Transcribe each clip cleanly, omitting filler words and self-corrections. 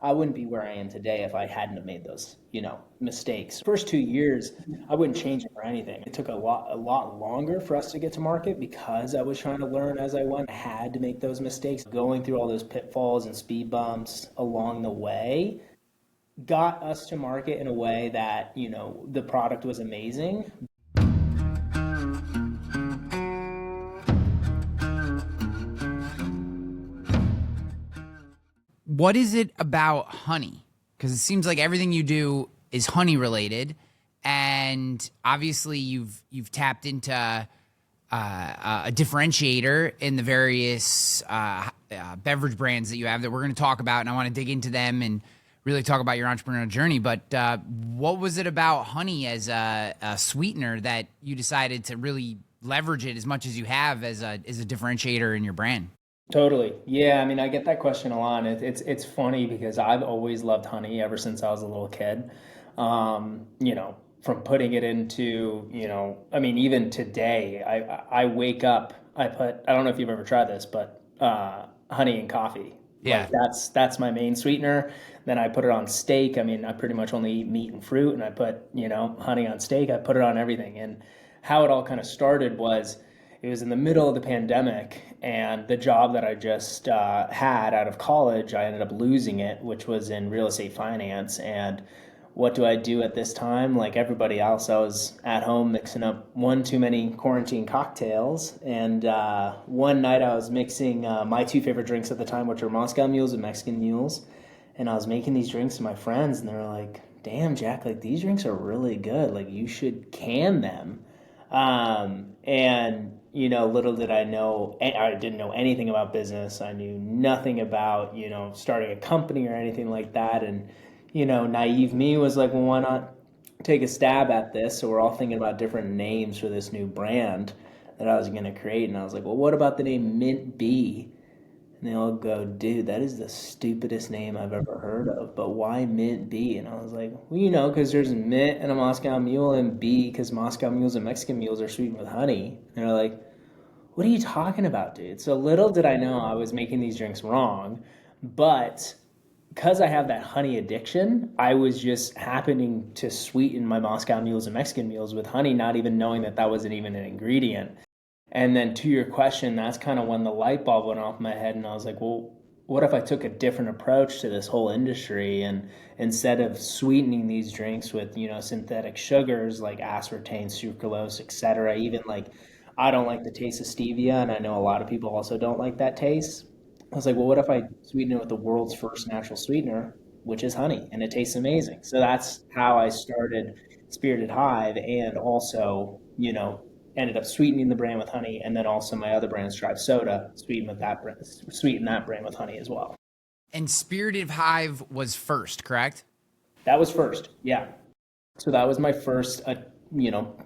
I wouldn't be where I am today if I hadn't have made those, mistakes. First 2 years, I wouldn't change it for anything. It took a lot longer for us to get to market because I was trying to learn as I went. I had to make those mistakes. Going through all those pitfalls and speed bumps along the way got us to market in a way that, the product was amazing. What is it about honey? Because it seems like everything you do is honey related, and obviously you've tapped into a differentiator in the various beverage brands that you have that we're going to talk about, and I want to dig into them and really talk about your entrepreneurial journey. But what was it about honey as a sweetener that you decided to really leverage it as much as you have as a differentiator in your brand? Totally. Yeah, I mean, I get that question a lot. And it's funny because I've always loved honey ever since I was a little kid. From putting it into, I mean, even today, I wake up, I don't know if you've ever tried this, but honey and coffee. Yeah. Like that's my main sweetener. Then I put it on steak. I mean, I pretty much only eat meat and fruit, and I put, honey on steak. I put it on everything. And how it all kind of started was it was in the middle of the pandemic, and the job that I just had out of college, I ended up losing it, which was in real estate finance. And what do I do at this time? Like everybody else, I was at home mixing up one too many quarantine cocktails. And one night I was mixing my two favorite drinks at the time, which were Moscow mules and Mexican mules. And I was making these drinks to my friends, and they were like, damn, Jack, like these drinks are really good. Like you should can them. And little did I know, I didn't know anything about business. I knew nothing about, starting a company or anything like that. And, naive me was like, well, why not take a stab at this? So we're all thinking about different names for this new brand that I was going to create. And I was like, well, what about the name Mint Bee? And they all go, dude, that is the stupidest name I've ever heard of. But why Mint B? And I was like, well, because there's mint and a Moscow Mule, and B because Moscow Mules and Mexican Mules are sweetened with honey. And they're like, what are you talking about, dude? So little did I know I was making these drinks wrong. But because I have that honey addiction, I was just happening to sweeten my Moscow Mules and Mexican Mules with honey, not even knowing that that wasn't even an ingredient. And then to your question, that's kind of when the light bulb went off my head, and I was like, well, what if I took a different approach to this whole industry, and instead of sweetening these drinks with, synthetic sugars like aspartame, sucralose, etc., even like I don't like the taste of stevia, and I know a lot of people also don't like that taste. I was like, well, what if I sweeten it with the world's first natural sweetener, which is honey, and it tastes amazing. So that's how I started Spirited Hive, and also, ended up sweetening the brand with honey, and then also my other brand, Strive Soda, sweeten that brand with honey as well. And Spirited Hive was first, correct? That was first, yeah. So that was my first, you know,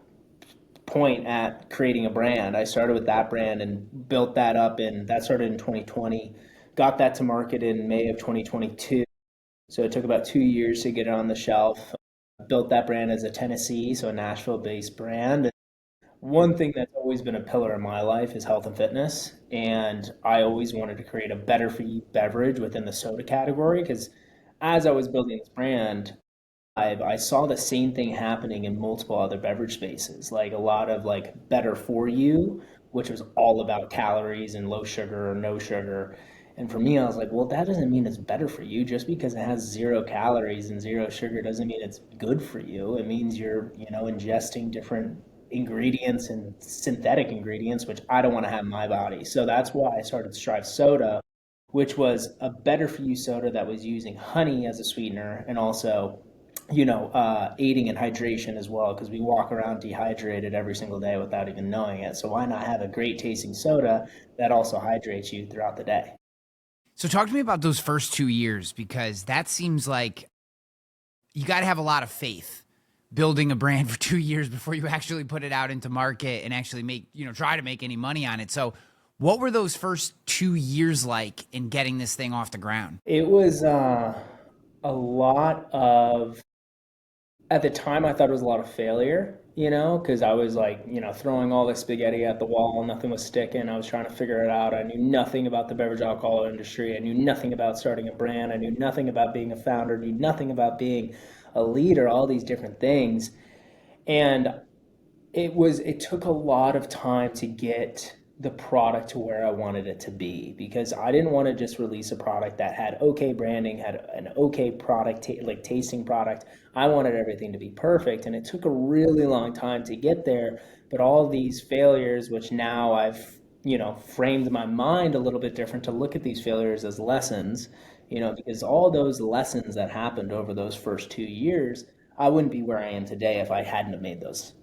point at creating a brand. I started with that brand and built that up, and that started in 2020. Got that to market in May of 2022. So it took about 2 years to get it on the shelf. Built that brand as a Tennessee, so a Nashville-based brand. One thing that's always been a pillar in my life is health and fitness. And I always wanted to create a better for you beverage within the soda category because as I was building this brand, I saw the same thing happening in multiple other beverage spaces, like a lot of like better for you, which was all about calories and low sugar or no sugar. And for me, I was like, well, that doesn't mean it's better for you. Just because it has 0 calories and 0 sugar doesn't mean it's good for you. It means you're, ingesting different ingredients and synthetic ingredients, which I don't want to have in my body. So that's why I started Strive Soda, which was a better for you soda that was using honey as a sweetener and also aiding in hydration as well, because we walk around dehydrated every single day without even knowing it. So why not have a great tasting soda that also hydrates you throughout the day? So talk to me about those first 2 years because that seems like you got to have a lot of faith building a brand for 2 years before you actually put it out into market and actually make, try to make any money on it. So what were those first 2 years like in getting this thing off the ground? It was a lot of At the time, I thought it was a lot of failure, because I was like, throwing all this spaghetti at the wall, nothing was sticking. I was trying to figure it out. I knew nothing about the beverage alcohol industry. I knew nothing about starting a brand. I knew nothing about being a founder, knew nothing about being a leader, all these different things. And it took a lot of time to get the product to where I wanted it to be, because I didn't want to just release a product that had okay branding, had an okay product, like tasting product. I wanted everything to be perfect, and it took a really long time to get there. But all these failures, which now I've framed my mind a little bit different to look at these failures as lessons, because all those lessons that happened over those first 2 years, I wouldn't be where I am today if I hadn't have made those,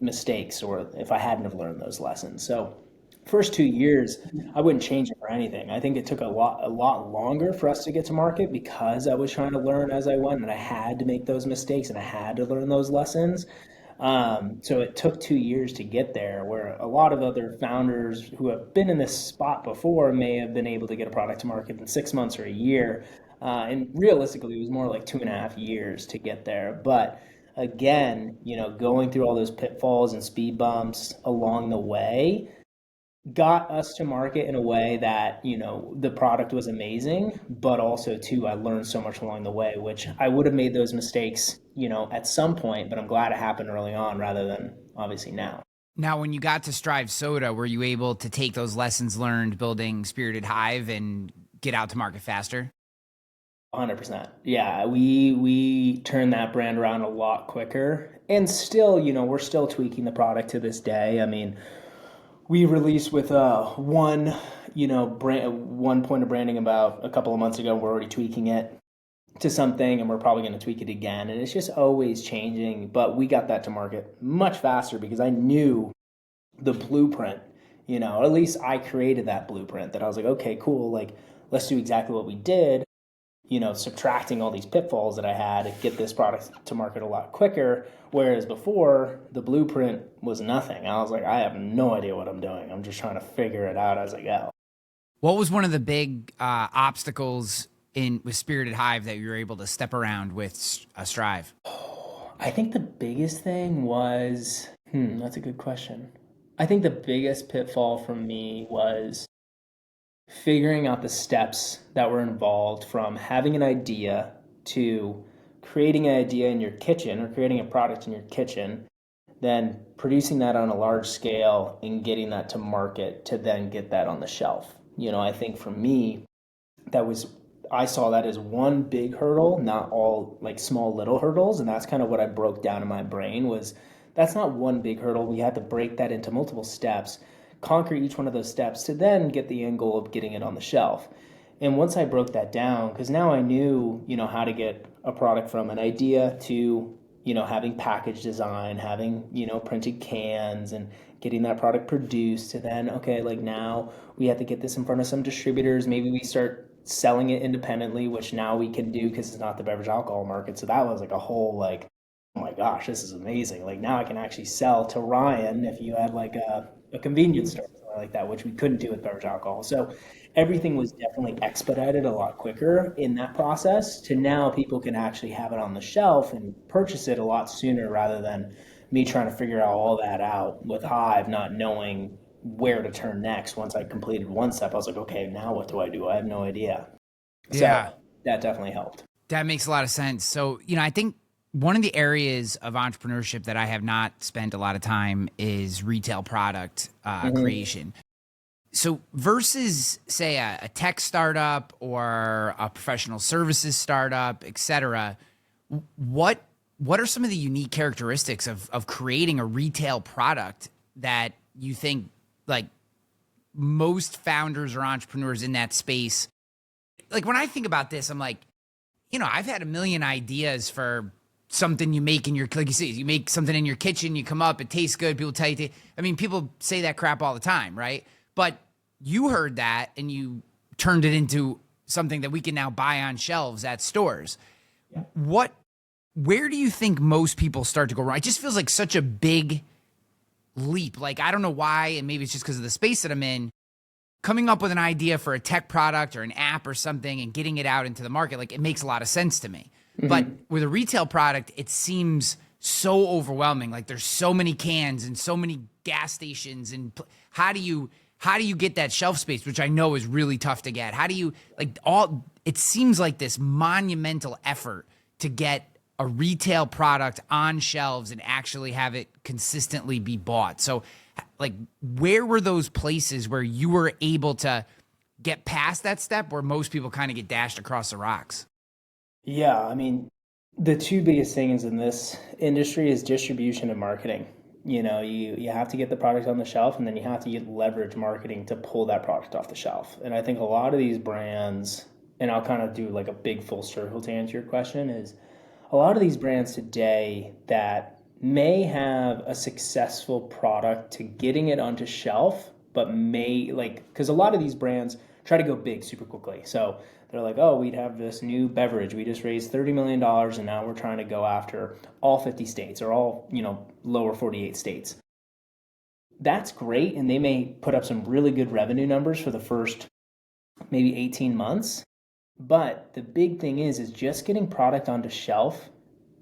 mistakes, or if I hadn't have learned those lessons. So first 2 years, I wouldn't change it for anything. I think it took a lot longer for us to get to market because I was trying to learn as I went, and I had to make those mistakes and I had to learn those lessons. So it took 2 years to get there, where a lot of other founders who have been in this spot before may have been able to get a product to market in 6 months or a year. And realistically, it was more like 2.5 years to get there. But again, going through all those pitfalls and speed bumps along the way got us to market in a way that, the product was amazing, but also too, I learned so much along the way, which I would have made those mistakes, at some point, but I'm glad it happened early on rather than obviously now. Now, when you got to Strive Soda, were you able to take those lessons learned building Spirited Hive and get out to market faster? 100%. Yeah, we turned that brand around a lot quicker. And still, we're still tweaking the product to this day. I mean, we released with one, one point of branding about a couple of months ago. We're already tweaking it to something, and we're probably going to tweak it again. And it's just always changing. But we got that to market much faster because I knew the blueprint, or at least I created that blueprint that I was like, okay, cool. Like, let's do exactly what we did, subtracting all these pitfalls that I had to get this product to market a lot quicker. Whereas before, the blueprint was nothing. I was like, I have no idea what I'm doing. I'm just trying to figure it out as I go. What was one of the big obstacles in with Spirited Hive that you were able to step around with Strive? I think the biggest thing was, that's a good question. I think the biggest pitfall for me was figuring out the steps that were involved from having an idea to creating an idea in your kitchen, or creating a product in your kitchen, then producing that on a large scale and getting that to market to then get that on the shelf. I think for me, I saw that as one big hurdle, not all like small little hurdles. And that's kind of what I broke down in my brain was that's not one big hurdle. We had to break that into multiple steps, conquer each one of those steps to then get the end goal of getting it on the shelf. And once I broke that down, because now I knew, how to get a product from an idea to, having package design, having, printed cans and getting that product produced to then, okay, like now we have to get this in front of some distributors. Maybe we start selling it independently, which now we can do because it's not the beverage alcohol market. So that was like a whole like, oh my gosh, this is amazing. Like now I can actually sell to Ryan if you had like a convenience store or something like that, which we couldn't do with beverage alcohol. So everything was definitely expedited a lot quicker in that process to now people can actually have it on the shelf and purchase it a lot sooner rather than me trying to figure out all that out with Hive, not knowing where to turn next. Once I completed one step, I was like, okay, now what do I do? I have no idea. Yeah, so that definitely helped. that makes a lot of sense. So, I think one of the areas of entrepreneurship that I have not spent a lot of time is retail product creation. So versus say a tech startup or a professional services startup, et cetera, what are some of the unique characteristics of creating a retail product that you think like most founders or entrepreneurs in that space, like when I think about this, I'm like, I've had a million ideas for something you make in your, like you say, you make something in your kitchen, you come up, it tastes good. People tell you, people say that crap all the time, right? But you heard that and you turned it into something that we can now buy on shelves at stores. Yeah. Where do you think most people start to go wrong? It just feels like such a big leap. Like, I don't know why, and maybe it's just because of the space that I'm in, coming up with an idea for a tech product or an app or something and getting it out into the market, like it makes a lot of sense to me. But Hmm. with a retail product, it seems so overwhelming. Like there's so many cans and so many gas stations, and how do you get that shelf space, which I know is really tough to get? How do you like all? It seems like this monumental effort to get a retail product on shelves and actually have it consistently be bought. So, like, where were those places where you were able to get past that step where most people kind of get dashed across the rocks? Yeah, I mean, the two biggest things in this industry is distribution and marketing. You have to get the product on the shelf, and then you have to get leverage marketing to pull that product off the shelf. And I think a lot of these brands, and I'll kind of do like a big full circle to answer your question, is a lot of these brands today that may have a successful product to getting it onto shelf, but may like, because a lot of these brands try to go big super quickly. So they're like, oh, we'd have this new beverage. We just raised $30 million, and now we're trying to go after all 50 states or all, lower 48 states. That's great. And they may put up some really good revenue numbers for the first maybe 18 months. But the big thing is just getting product onto shelf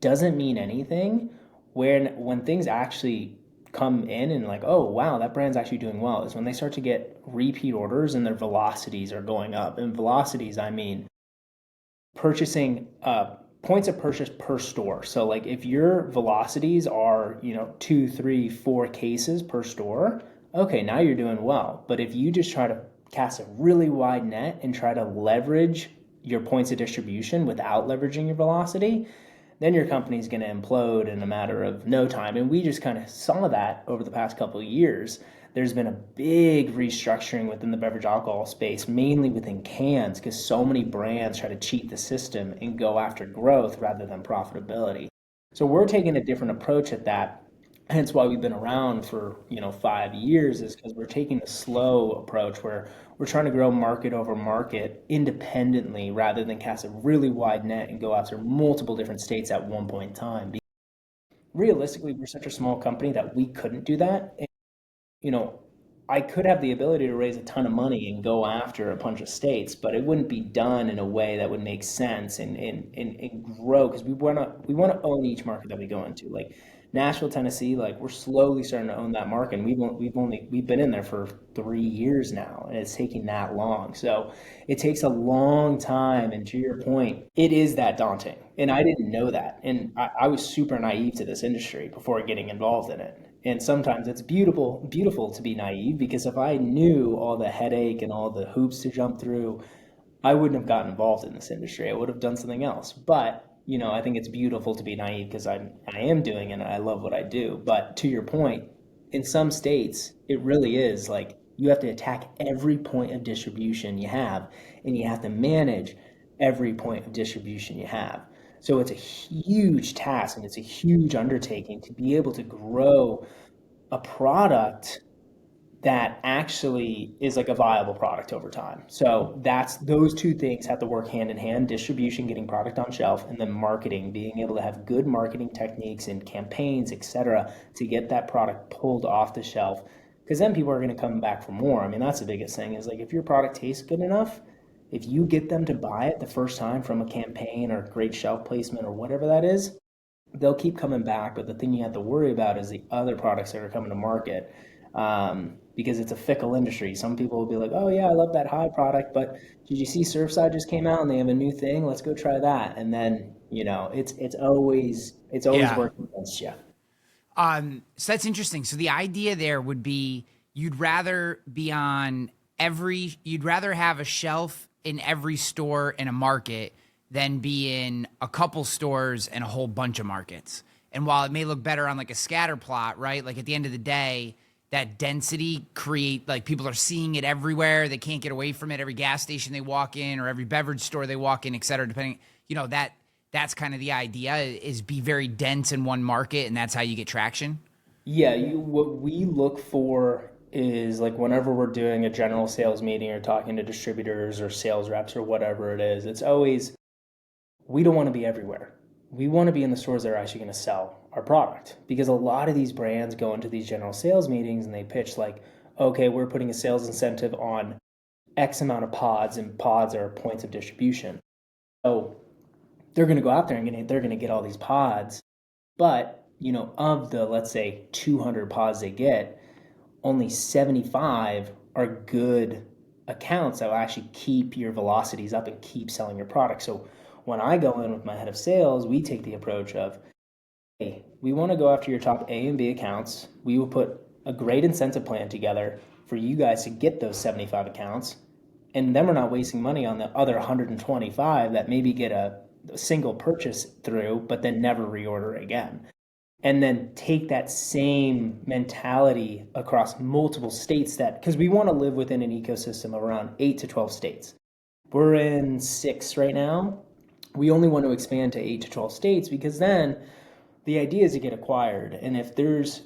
doesn't mean anything when things actually come in and like, oh wow, that brand's actually doing well, is when they start to get repeat orders and their velocities are going up. And velocities, I mean purchasing points of purchase per store. So like if your velocities are, 2, 3, 4 cases per store, okay, now you're doing well. But if you just try to cast a really wide net and try to leverage your points of distribution without leveraging your velocity, then your company's going to implode in a matter of no time. And we just kind of saw that over the past couple of years. There's been a big restructuring within the beverage alcohol space, mainly within cans, because so many brands try to cheat the system and go after growth rather than profitability. So we're taking a different approach at that. Hence why we've been around for 5 years, is because we're taking a slow approach where we're trying to grow market over market independently rather than cast a really wide net and go after multiple different states at one point in time. Realistically, we're such a small company that we couldn't do that. you know, I could have the ability to raise a ton of money and go after a bunch of states, but it wouldn't be done in a way that would make sense and grow, because we want to own each market that we go into. Like Nashville, Tennessee, like we're slowly starting to own that market. And we've been in there for 3 years now, and it's taking that long. So it takes a long time. And to your point, it is that daunting. And I didn't know that. And I was super naive to this industry before getting involved in it. And sometimes it's beautiful to be naive, because if I knew all the headache and all the hoops to jump through, I wouldn't have gotten involved in this industry. I would have done something else. But, I think it's beautiful to be naive, because I am doing it and I love what I do. But to your point, in some states, it really is like you have to attack every point of distribution you have, and you have to manage every point of distribution you have. So it's a huge task, and it's a huge undertaking to be able to grow a product that actually is like a viable product over time. So that's those two things have to work hand in hand: distribution, getting product on shelf, and then marketing, being able to have good marketing techniques and campaigns, etc., to get that product pulled off the shelf. Because then people are going to come back for more. I mean, that's the biggest thing, is like if your product tastes good enough, if you get them to buy it the first time from a campaign or great shelf placement or whatever that is, they'll keep coming back. But the thing you have to worry about is the other products that are coming to market, because it's a fickle industry. Some people will be like, "Oh yeah, I love that Hive product, but did you see Surfside just came out and they have a new thing? Let's go try that." And then it's always Yeah. working against you. So that's interesting. So the idea there would be you'd rather be on you'd rather have a shelf in every store in a market than be in a couple stores and a whole bunch of markets. And while it may look better on like a scatter plot, right? Like at the end of the day, that density create like people are seeing it everywhere. They can't get away from it. Every gas station they walk in or every beverage store they walk in, et cetera, depending, that's kind of the idea, is be very dense in one market, and that's how you get traction. Yeah, what we look for is like whenever we're doing a general sales meeting or talking to distributors or sales reps or whatever it is, it's always, we don't want to be everywhere. We want to be in the stores that are actually going to sell our product, because a lot of these brands go into these general sales meetings and they pitch like, okay, we're putting a sales incentive on X amount of pods, and pods are points of distribution. So they're going to go out there and they're going to get all these pods. But, of the, let's say, 200 pods they get, only 75 are good accounts that will actually keep your velocities up and keep selling your product. So when I go in with my head of sales, we take the approach of, hey, we want to go after your top A and B accounts. We will put a great incentive plan together for you guys to get those 75 accounts. And then we're not wasting money on the other 125 that maybe get a single purchase through, but then never reorder again. And then take that same mentality across multiple states, that because we want to live within an ecosystem of around 8 to 12 states. We're in 6 right now. We only want to expand to 8 to 12 states because then the idea is to get acquired. And if there's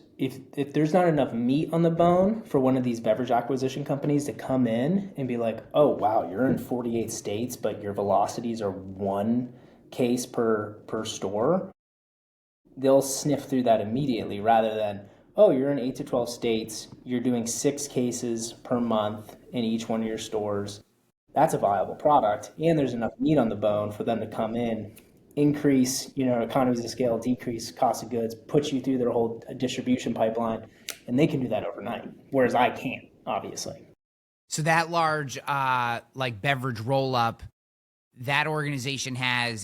not enough meat on the bone for one of these beverage acquisition companies to come in and be like, oh wow, you're in 48 states, but your velocities are 1 case per store, they'll sniff through that immediately, rather than, oh, you're in 8 to 12 states, you're doing 6 cases per month in each one of your stores. That's a viable product, and there's enough meat on the bone for them to come in, increase, economies of scale, decrease cost of goods, put you through their whole distribution pipeline, and they can do that overnight, whereas I can't, obviously. So that large, like beverage roll up, that organization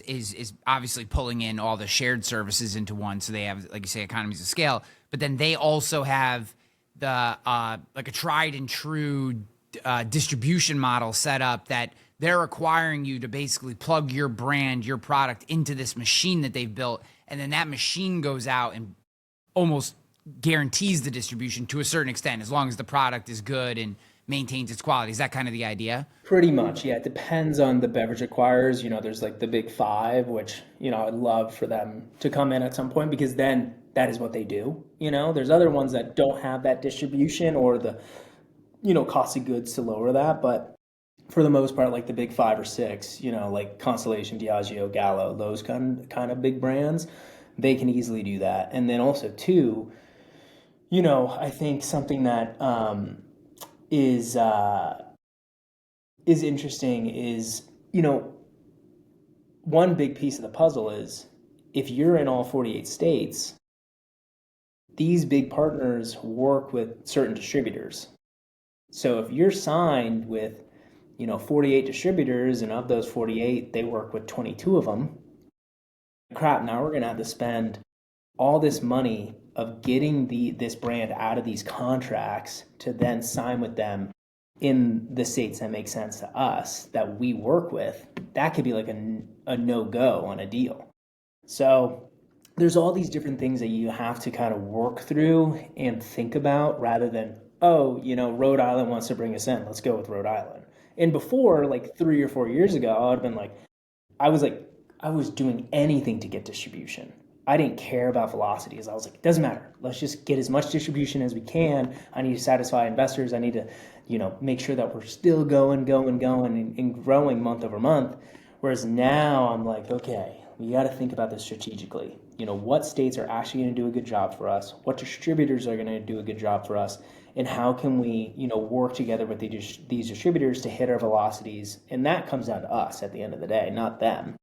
is obviously pulling in all the shared services into one. So they have, like you say, economies of scale, but then they also have the like a tried and true distribution model set up that they're requiring you to basically plug your brand, your product into this machine that they've built. And then that machine goes out and almost guarantees the distribution to a certain extent, as long as the product is good and maintains its quality. Is that kind of the idea? Pretty much, yeah. It depends on the beverage acquirers. There's like the big 5, which, I'd love for them to come in at some point, because then that is what they do. There's other ones that don't have that distribution or the, cost of goods to lower that. But for the most part, like the big 5 or 6, like Constellation, Diageo, Gallo, those kind of big brands, they can easily do that. And then also too, I think something that, is interesting is, one big piece of the puzzle is, if you're in all 48 states, these big partners work with certain distributors. So if you're signed with, 48 distributors, and of those 48, they work with 22 of them, crap, now we're going to have to spend all this money of getting this brand out of these contracts to then sign with them in the states that make sense to us, that we work with. That could be like a no-go on a deal. So there's all these different things that you have to kind of work through and think about, rather than, oh, Rhode Island wants to bring us in, let's go with Rhode Island. And before, like 3 or 4 years ago, I would have been like, I was doing anything to get distribution. I didn't care about velocities. I was like, it doesn't matter. Let's just get as much distribution as we can. I need to satisfy investors. I need to, make sure that we're still going and growing month over month. Whereas now I'm like, okay, we got to think about this strategically. What states are actually going to do a good job for us? What distributors are going to do a good job for us? And how can we, work together with these distributors to hit our velocities? And that comes down to us at the end of the day, not them.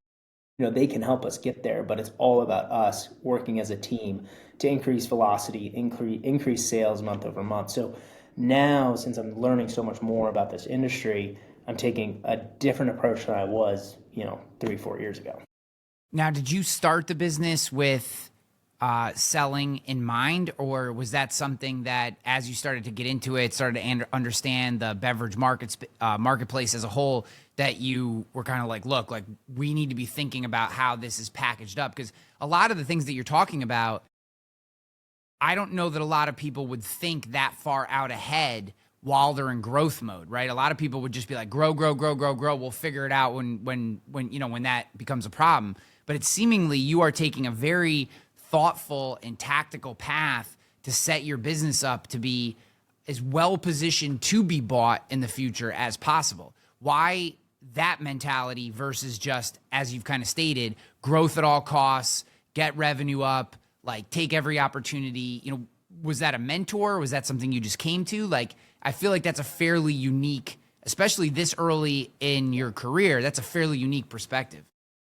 They can help us get there, but it's all about us working as a team to increase velocity, increase sales month over month. So now, since I'm learning so much more about this industry, I'm taking a different approach than I was, 3-4 years ago. Now, did you start the business with selling in mind, or was that something that, as you started to get into it, started to understand the beverage marketplace as a whole, that you were kind of like, look, like we need to be thinking about how this is packaged up? Because a lot of the things that you're talking about, I don't know that a lot of people would think that far out ahead while they're in growth mode, right? A lot of people would just be like, grow. We'll figure it out when that becomes a problem. But it's seemingly you are taking a very thoughtful and tactical path to set your business up to be as well positioned to be bought in the future as possible. Why that mentality versus just, as you've kind of stated, growth at all costs, get revenue up, like take every opportunity? Was that a mentor? Was that something you just came to? Like, I feel like that's a fairly unique, especially this early in your career, that's a fairly unique perspective.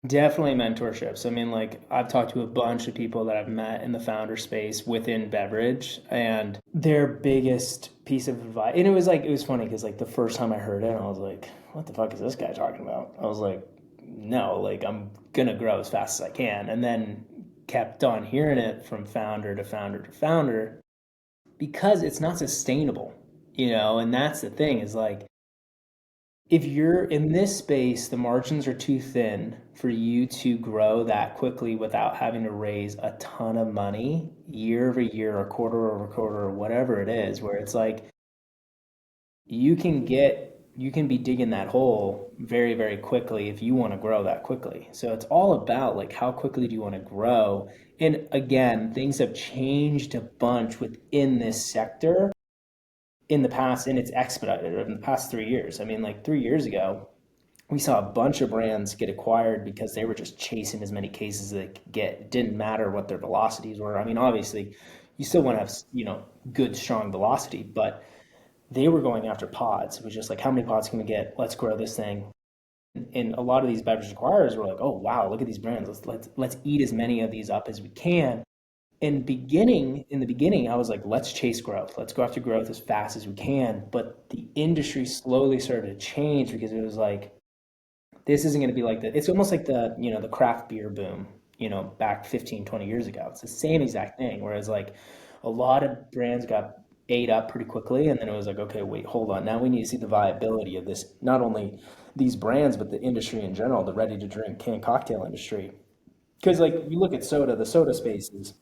Definitely mentorships. I mean, like I've talked to a bunch of people that I've met in the founder space within beverage, and their biggest piece of advice, and it was funny because like the first time I heard it, I was like, "What the fuck is this guy talking about?" I was like, "No, like I'm gonna grow as fast as I can," and then kept on hearing it from founder to founder to founder because it's not sustainable, and that's the thing is like if you're in this space, the margins are too thin for you to grow that quickly without having to raise a ton of money year over year or quarter over quarter or whatever it is, where it's like you can be digging that hole very, very quickly if you want to grow that quickly. So it's all about like how quickly do you want to grow? And again, things have changed a bunch within this sector in the past, and it's expedited in the past 3 years. I mean, like 3 years ago, we saw a bunch of brands get acquired because they were just chasing as many cases as they could get. It didn't matter what their velocities were. I mean, obviously, you still want to have, good, strong velocity, but they were going after pods. It was just like, how many pods can we get? Let's grow this thing. And a lot of these beverage acquirers were like, oh wow, look at these brands. Let's eat as many of these up as we can. In the beginning, I was like, let's chase growth. Let's go after growth as fast as we can. But the industry slowly started to change because it was like, this isn't going to be like that. It's almost like the craft beer boom, back 15, 20 years ago. It's the same exact thing. Whereas like a lot of brands got ate up pretty quickly. And then it was like, okay, wait, hold on. Now we need to see the viability of this, not only these brands, but the industry in general, the ready to drink canned cocktail industry. Because like you look at soda, the soda space is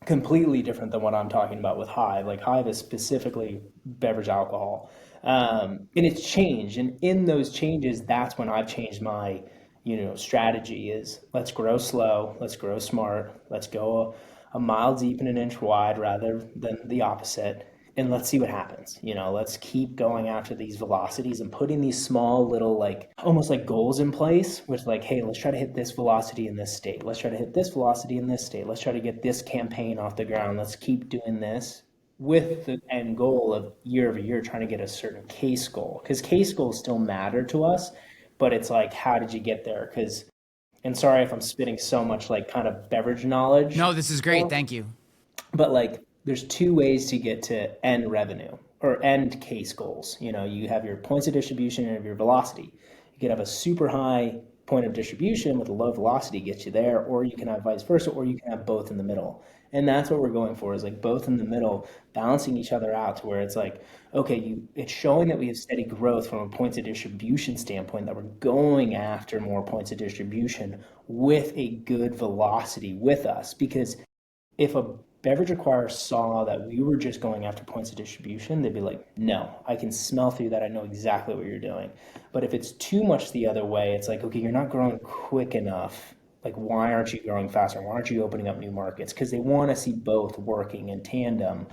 completely different than what I'm talking about with Hive. Like Hive is specifically beverage alcohol, and it's changed. And in those changes, that's when I've changed my, strategy. Is let's grow slow, let's grow smart, let's go a mile deep and an inch wide rather than the opposite. And let's see what happens. Let's keep going after these velocities and putting these small little, like almost like goals in place with like, hey, let's try to hit this velocity in this state. Let's try to hit this velocity in this state. Let's try to get this campaign off the ground. Let's keep doing this with the end goal of year over year trying to get a certain case goal. Because case goals still matter to us, but it's like, how did you get there? Because, and sorry if I'm spitting so much like kind of beverage knowledge, No, this is great. Thank you. but like there's two ways to get to end revenue or end case goals. You have your points of distribution and your velocity. You could have a super high point of distribution with a low velocity gets you there, or you can have vice versa, or you can have both in the middle. And that's what we're going for is like both in the middle, balancing each other out to where it's like, okay, it's showing that we have steady growth from a points of distribution standpoint, that we're going after more points of distribution with a good velocity with us. Because if a beverage acquirer saw that we were just going after points of distribution, they'd be like, no, I can smell through that. I know exactly what you're doing. But if it's too much the other way, it's like, okay, you're not growing quick enough. Like, why aren't you growing faster? Why aren't you opening up new markets? Because they want to see both working in tandem.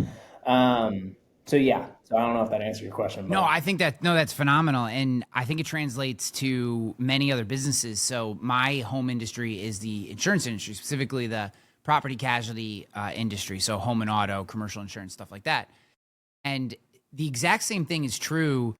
So yeah, so I don't know if that answers your question, No, but I think that no, that's phenomenal, and I think it translates to many other businesses. So my home industry is the insurance industry, specifically the property casualty industry, so home and auto, commercial insurance, stuff like that. And the exact same thing is true.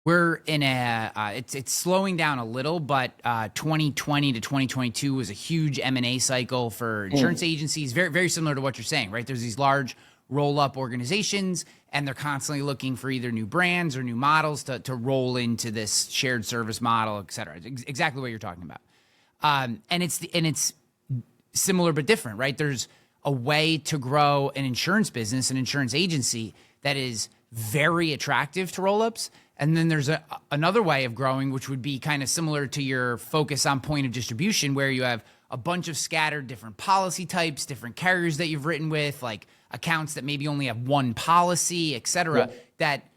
We're in it's slowing down a little, but 2020 to 2022 was a huge M&A cycle for insurance agencies, very very similar to what you're saying, right? There's these large roll-up organizations, and they're constantly looking for either new brands or new models to roll into this shared service model, et cetera. Exactly what you're talking about. And it's similar but different, right? There's a way to grow an insurance business, an insurance agency that is very attractive to roll-ups. And then there's another way of growing, which would be kind of similar to your focus on point of distribution, where you have a bunch of scattered different policy types, different carriers that you've written with, like accounts that maybe only have one policy, et cetera, that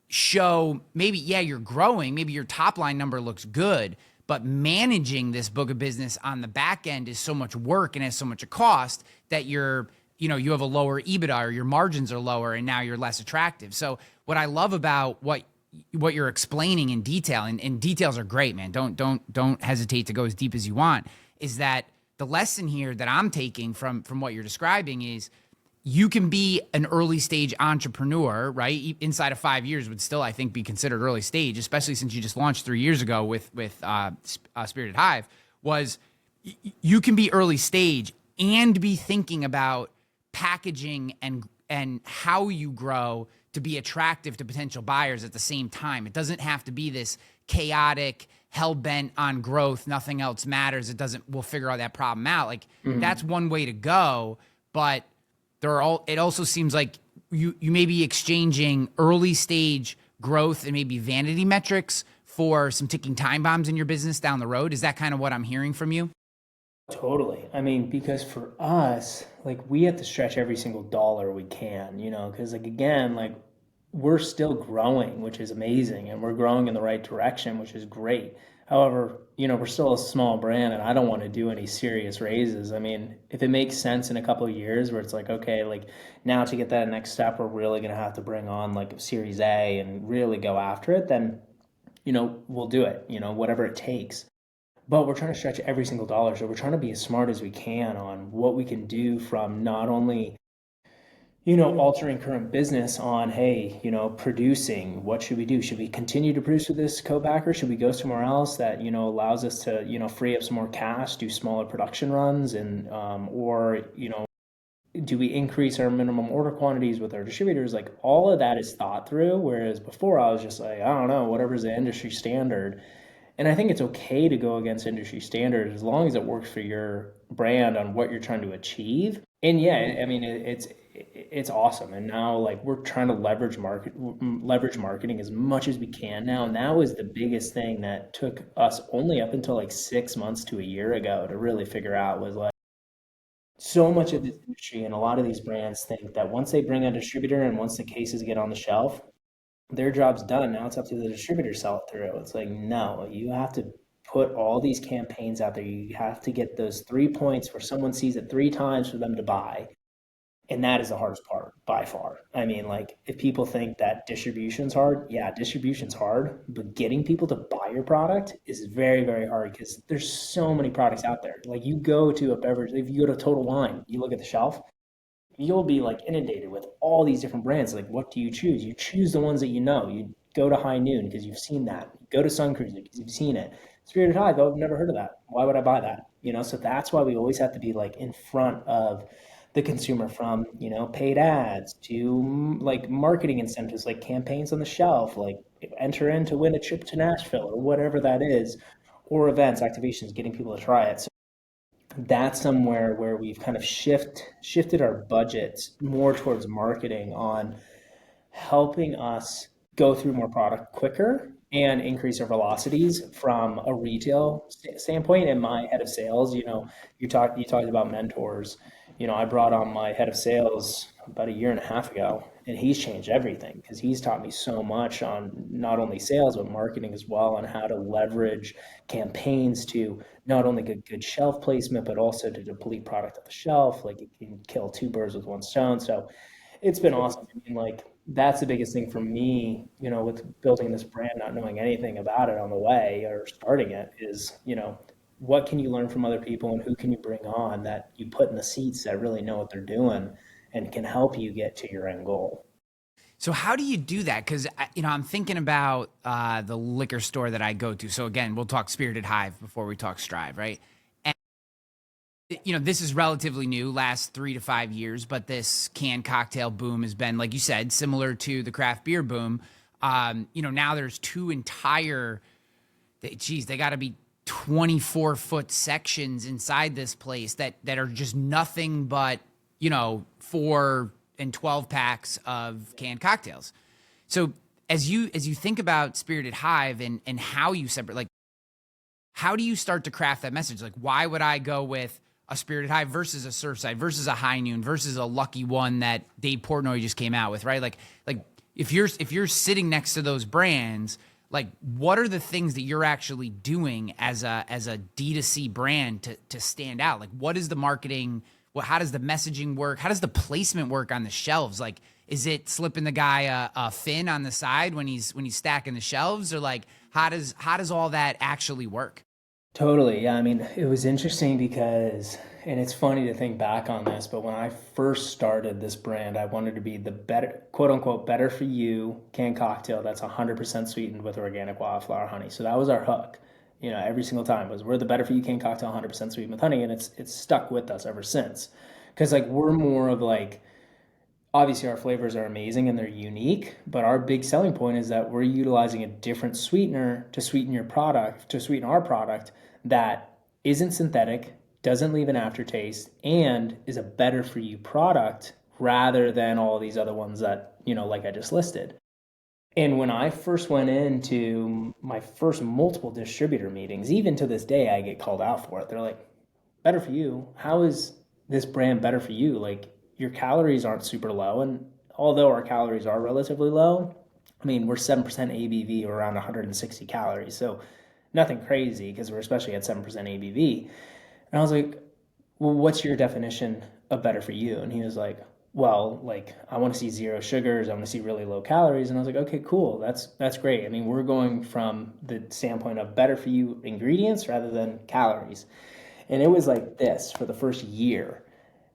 show maybe, yeah, you're growing, maybe your top line number looks good, but managing this book of business on the back end is so much work and has so much a cost that you have a lower EBITDA, or your margins are lower, and now you're less attractive. So what I love about what you're explaining in detail, and details are great, man. Don't hesitate to go as deep as you want, is that the lesson here that I'm taking from what you're describing is you can be an early stage entrepreneur, right? Inside of 5 years would still, I think, be considered early stage, especially since you just launched 3 years ago with Spirited Hive, was you can be early stage and be thinking about packaging and how you grow to be attractive to potential buyers at the same time. It doesn't have to be this chaotic, hell bent on growth, nothing else matters. We'll figure all that problem out. Like that's one way to go, but it also seems like you may be exchanging early stage growth and maybe vanity metrics for some ticking time bombs in your business down the road. Is that kind of what I'm hearing from you? Totally. I mean, because for us, like we have to stretch every single dollar we can, because like again, like we're still growing, which is amazing, and we're growing in the right direction, which is great. However, we're still a small brand and I don't want to do any serious raises. I mean, if it makes sense in a couple of years where it's like, okay, like now to get that next step, we're really going to have to bring on like a Series A and really go after it, then, we'll do it, whatever it takes. But we're trying to stretch every single dollar. So we're trying to be as smart as we can on what we can do from not only, altering current business on, hey, producing, what should we do? Should we continue to produce with this co-packer? Should we go somewhere else that, allows us to, free up some more cash, do smaller production runs and, or, do we increase our minimum order quantities with our distributors? Like all of that is thought through. Whereas before I was just like, I don't know, whatever's the industry standard. And I think it's okay to go against industry standards as long as it works for your brand on what you're trying to achieve. And yeah, I mean it's awesome. And now like we're trying to leverage marketing as much as we can now. And that was the biggest thing that took us only up until like 6 months to a year ago to really figure out was like so much of this industry and a lot of these brands think that once they bring a distributor and once the cases get on the shelf, their job's done. Now it's up to the distributor to sell it through. It's like, no, you have to put all these campaigns out there. You have to get those 3 points where someone sees it 3 times for them to buy. And that is the hardest part by far. I mean, like, if people think that distribution's hard, yeah, distribution's hard, but getting people to buy your product is very, very hard because there's so many products out there. Like, you go to a beverage, if you go to Total Wine, you look at the shelf, you'll be like inundated with all these different brands. Like, what do you choose? You choose the ones that you know. You go to High Noon because you've seen that. You go to Sun Cruiser because you've seen it. Spirited Hive, oh, I've never heard of that. Why would I buy that? So that's why we always have to be like in front of the consumer from, paid ads to like marketing incentives, like campaigns on the shelf, like enter in to win a trip to Nashville or whatever that is, or events, activations, getting people to try it. So that's somewhere where we've kind of shifted our budgets more towards marketing on helping us go through more product quicker and increase our velocities from a retail standpoint. And my head of sales, you talked about mentors. I brought on my head of sales about a year and a half ago, and he's changed everything because he's taught me so much on not only sales but marketing as well, on how to leverage campaigns to not only get good shelf placement but also to deplete product off the shelf. Like, you can kill two birds with one stone. So it's been awesome. I mean, like that's the biggest thing for me, with building this brand, not knowing anything about it on the way or starting it is, what can you learn from other people and who can you bring on that you put in the seats that really know what they're doing and can help you get to your end goal. So how do you do that? Because I'm thinking about the liquor store that I go to. So again, we'll talk Spirited Hive before we talk Strive, right? And this is relatively new, last 3 to 5 years, but this canned cocktail boom has been, like you said, similar to the craft beer boom. Now there's two entire, they got to be 24-foot sections inside this place that are just nothing but 4 and 12 packs of canned cocktails. So as you think about Spirited Hive and how you separate, like, how do you start to craft that message? Like, why would I go with a Spirited Hive versus a Surfside versus a High Noon versus a Lucky One that Dave Portnoy just came out with, right? Like if you're sitting next to those brands, like, what are the things that you're actually doing as a D2C brand to stand out? Like, what is the marketing? How does the messaging work? How does the placement work on the shelves? Like, is it slipping the guy a fin on the side when he's stacking the shelves, or like, how does all that actually work? Totally. Yeah. I mean, it was interesting because, and it's funny to think back on this, but when I first started this brand, I wanted to be the better, quote unquote, better for you canned cocktail that's 100% sweetened with organic wildflower honey. So that was our hook. every single time was, we're the better for you cane cocktail, 100% sweetened with honey. And it's stuck with us ever since. Cause like we're more of like, obviously our flavors are amazing and they're unique, but our big selling point is that we're utilizing a different sweetener to sweeten your product, to sweeten our product that isn't synthetic, doesn't leave an aftertaste, and is a better for you product rather than all these other ones that, like I just listed. And when I first went into my first multiple distributor meetings, even to this day, I get called out for it. They're like, better for you. How is this brand better for you? Like, your calories aren't super low. And although our calories are relatively low, I mean, we're 7% ABV or around 160 calories. So nothing crazy because we're especially at 7% ABV. And I was like, well, what's your definition of better for you? And he was like, well, like I want to see zero sugars, I want to see really low calories. And I was like, okay, cool. That's great. I mean, we're going from the standpoint of better for you ingredients rather than calories. And it was like this for the first year.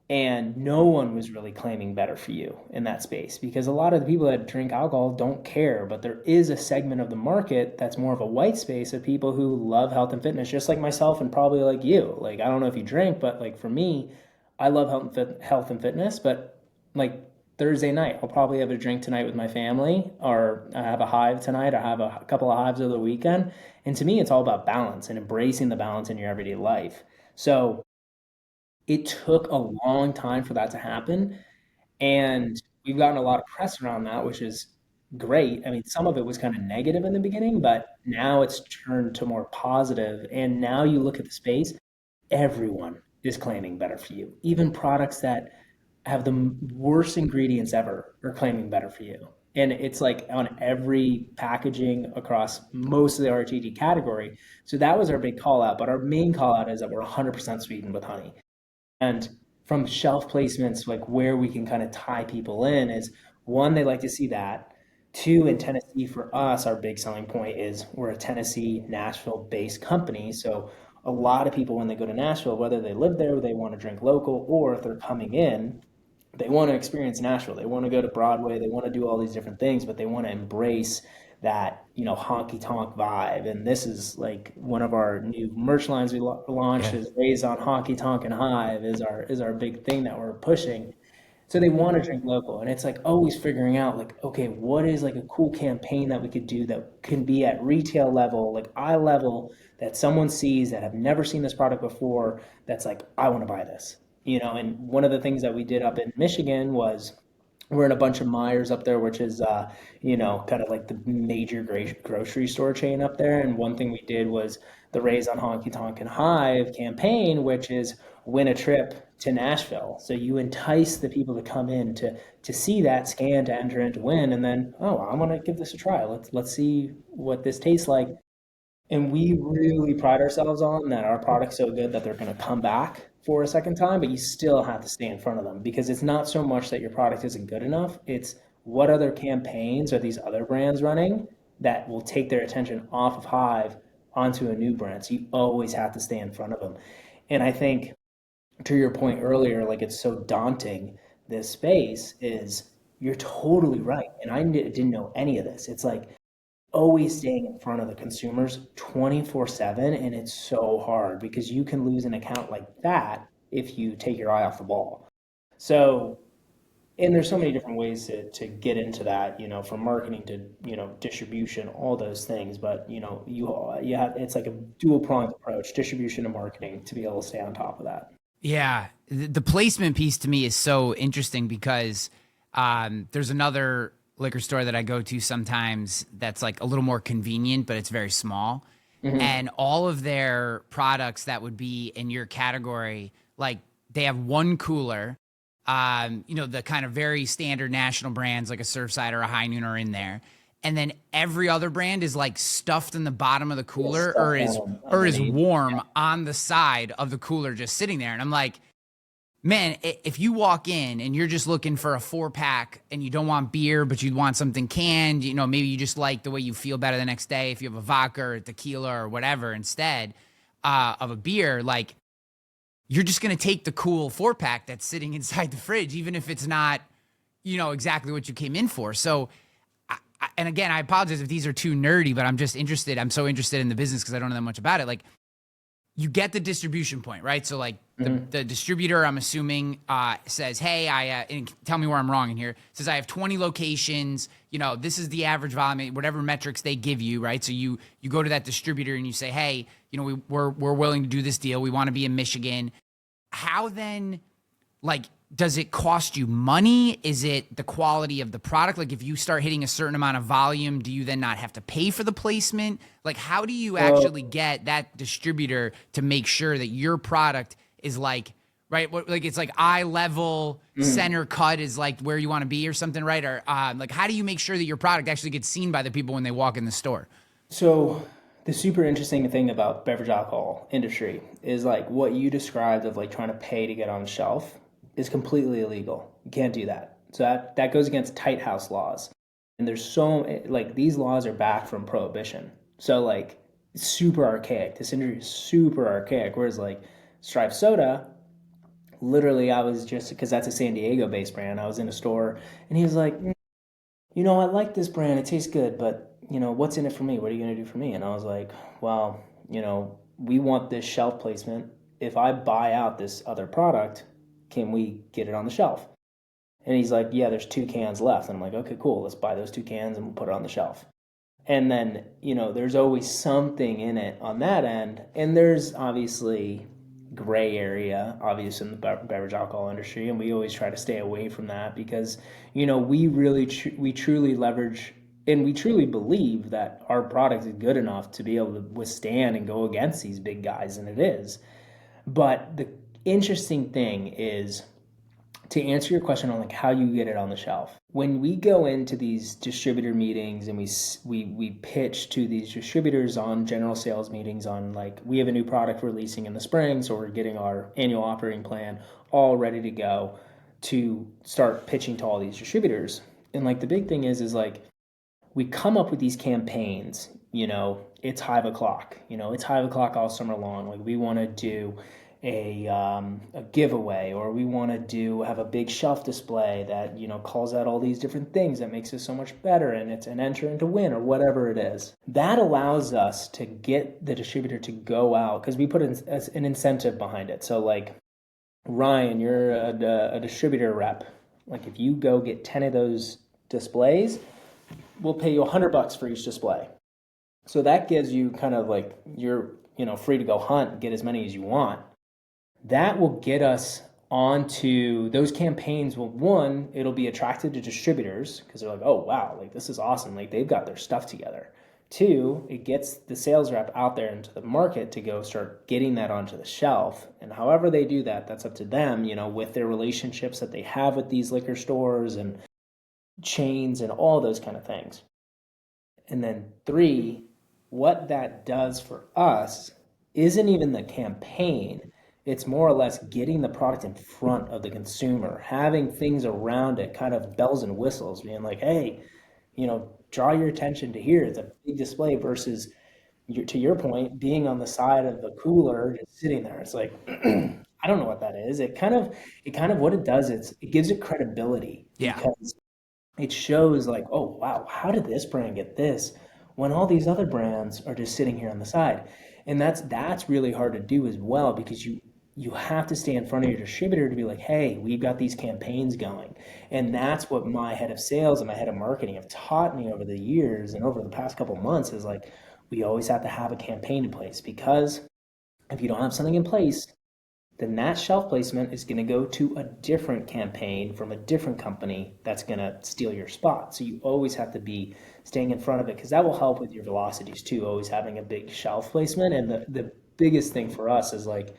And no one was really claiming better for you in that space because a lot of the people that drink alcohol don't care. But there is a segment of the market that's more of a white space of people who love health and fitness, just like myself and probably like you. Like, I don't know if you drink, but like for me, I love health and fitness. But like Thursday night, I'll probably have a drink tonight with my family, or I have a hive tonight, or have a couple of hives over the weekend. And to me, it's all about balance and embracing the balance in your everyday life. So it took a long time for that to happen. And we've gotten a lot of press around that, which is great. I mean, some of it was kind of negative in the beginning, but now it's turned to more positive. And now you look at the space, everyone is claiming better for you. Even products that have the worst ingredients ever are claiming better for you. And it's like on every packaging across most of the RTD category. So that was our big call out. But our main call out is that we're 100% sweetened with honey. And from shelf placements, like where we can kind of tie people in is one, they like to see that. Two, in Tennessee, for us, our big selling point is we're a Tennessee, Nashville based company. So a lot of people, when they go to Nashville, whether they live there, they want to drink local, or if they're coming in, they want to experience Nashville. They want to go to Broadway. They want to do all these different things, but they want to embrace that, honky tonk vibe. And this is like one of our new merch lines we launched is raised on honky tonk and Hive is our big thing that we're pushing. So they want to drink local, and it's like always figuring out like, okay, what is like a cool campaign that we could do that can be at retail level, like eye level, that someone sees that have never seen this product before. That's like, I want to buy this. And one of the things that we did up in Michigan was we're in a bunch of Myers up there, which is kind of like the major grocery store chain up there. And one thing we did was the Raise on Honky Tonk and Hive campaign, which is win a trip to Nashville. So you entice the people to come in to see that, scan, to enter, and to win, and then, oh, I'm gonna give this a try. Let's see what this tastes like. And we really pride ourselves on that our product's so good that they're going to come back for a second time, but you still have to stay in front of them because it's not so much that your product isn't good enough. It's what other campaigns are these other brands running that will take their attention off of Hive onto a new brand. So you always have to stay in front of them. And I think to your point earlier, like it's so daunting, this space is, you're totally right. And I didn't know any of this. It's like, always staying in front of the consumers 24/7, and it's so hard because you can lose an account like that if you take your eye off the ball. So, and there's so many different ways to get into that, from marketing to, distribution, all those things. But, you have, it's like a dual pronged approach, distribution and marketing, to be able to stay on top of that. Yeah, the placement piece to me is so interesting because there's another liquor store that I go to sometimes that's like a little more convenient, but it's very small. And all of their products that would be in your category, like they have one cooler, the kind of very standard national brands like a Surfside or a High Noon are in there. And then every other brand is like stuffed in the bottom of the cooler or is warm on the side of the cooler just sitting there. And I'm like, man, if you walk in and you're just looking for a 4-pack and you don't want beer, but you want something canned, maybe you just like the way you feel better the next day if you have a vodka or a tequila or whatever instead of a beer, like you're just going to take the cool 4-pack that's sitting inside the fridge, even if it's not, exactly what you came in for. So and again, I apologize if these are too nerdy, but I'm just interested. I'm so interested in the business because I don't know that much about it. Like, you get the distribution point, right? So like the distributor, I'm assuming, says, hey, and tell me where I'm wrong in here, says I have 20 locations, this is the average volume, whatever metrics they give you, right? So you go to that distributor and you say, hey, we're willing to do this deal. We want to be in Michigan. How then, like, does it cost you money? Is it the quality of the product? Like, if you start hitting a certain amount of volume, do you then not have to pay for the placement? Like, how do you actually get that distributor to make sure that your product is like, right? Like, it's like eye level, center cut is like where you want to be or something, right? Or like, how do you make sure that your product actually gets seen by the people when they walk in the store? So the super interesting thing about beverage alcohol industry is like what you described of like trying to pay to get on the shelf is completely illegal. You can't do that. So that goes against tight house laws. And there's like these laws are back from prohibition. So like it's super archaic. This industry is super archaic. Whereas like Stripe Soda, literally I was just, because that's a San Diego based brand, I was in a store and he was like, I like this brand. It tastes good, but what's in it for me? What are you going to do for me? And I was like, well, we want this shelf placement. If I buy out this other product, can we get it on the shelf? And he's like, yeah, there's 2 cans left. And I'm like, okay, cool. Let's buy those 2 cans and we'll put it on the shelf. And then, there's always something in it on that end. And there's obviously gray area, obviously, in the beverage alcohol industry. And we always try to stay away from that because, we really, we truly leverage and we truly believe that our product is good enough to be able to withstand and go against these big guys. And it is. But the interesting thing is, to answer your question on like how you get it on the shelf, when we go into these distributor meetings and we pitch to these distributors on general sales meetings on like, we have a new product releasing in the spring, so we're getting our annual operating plan all ready to go to start pitching to all these distributors. And like the big thing is like we come up with these campaigns, it's Hive o'clock, it's Hive o'clock all summer long. Like we want to do a giveaway, or we want to have a big shelf display that calls out all these different things that makes it so much better, and it's an enter to win or whatever it is. That allows us to get the distributor to go out because we put an incentive behind it. So like, Ryan, you're a distributor rep. Like if you go get 10 of those displays, we'll pay you $100 for each display. So that gives you kind of like you're free to go hunt and get as many as you want. That will get us onto those campaigns. Well, one, it'll be attractive to distributors because they're like, oh, wow, like this is awesome. Like they've got their stuff together. 2, it gets the sales rep out there into the market to go start getting that onto the shelf. And however they do that, that's up to them, with their relationships that they have with these liquor stores and chains and all those kind of things. And then 3, what that does for us isn't even the campaign. It's more or less getting the product in front of the consumer, having things around it, kind of bells and whistles, being like, hey, draw your attention to here. It's a big display versus, to your point, being on the side of the cooler, just sitting there. It's like, I don't know what that is. It kind of what it does is it gives it credibility. Yeah. Because it shows like, oh, wow, how did this brand get this when all these other brands are just sitting here on the side? And that's really hard to do as well because you have to stay in front of your distributor to be like, hey, we've got these campaigns going. And that's what my head of sales and my head of marketing have taught me over the years and over the past couple of months is like, we always have to have a campaign in place because if you don't have something in place, then that shelf placement is going to go to a different campaign from a different company that's going to steal your spot. So you always have to be staying in front of it because that will help with your velocities too, always having a big shelf placement. And the biggest thing for us is like,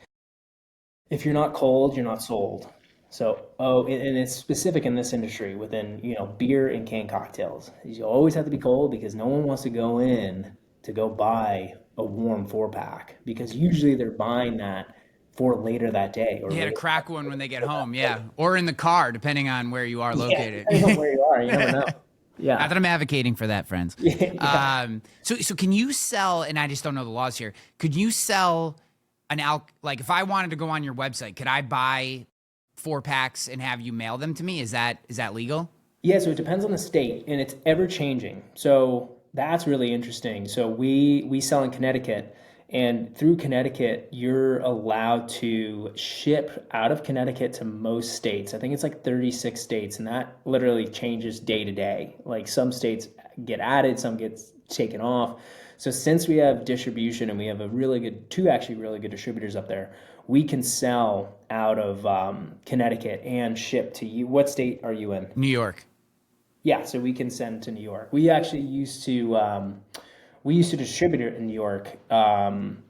if you're not cold, you're not sold. So, and it's specific in this industry within, beer and canned cocktails. You always have to be cold because no one wants to go in to go buy a warm 4-pack because usually they're buying that for later that day. Or to crack one when they get home, yeah. Or in the car, depending on where you are located. Depending on where you are, you never know. Yeah. Not that I'm advocating for that, friends. Yeah. So can you sell, and I just don't know the laws here, could you sell like if I wanted to go on your website, could I buy 4 packs and have you mail them to me? Is that legal? Yeah, so it depends on the state and it's ever changing. So that's really interesting. So we sell in Connecticut, and through Connecticut you're allowed to ship out of Connecticut to most states. I think it's like 36 states, and that literally changes day to day. Like some states get added, some get taken off. So since we have distribution and we have a really good two actually really good distributors up there, we can sell out of Connecticut and ship to you. What state are you in? New York. Yeah, so we can send to New York. We used to distribute it in New York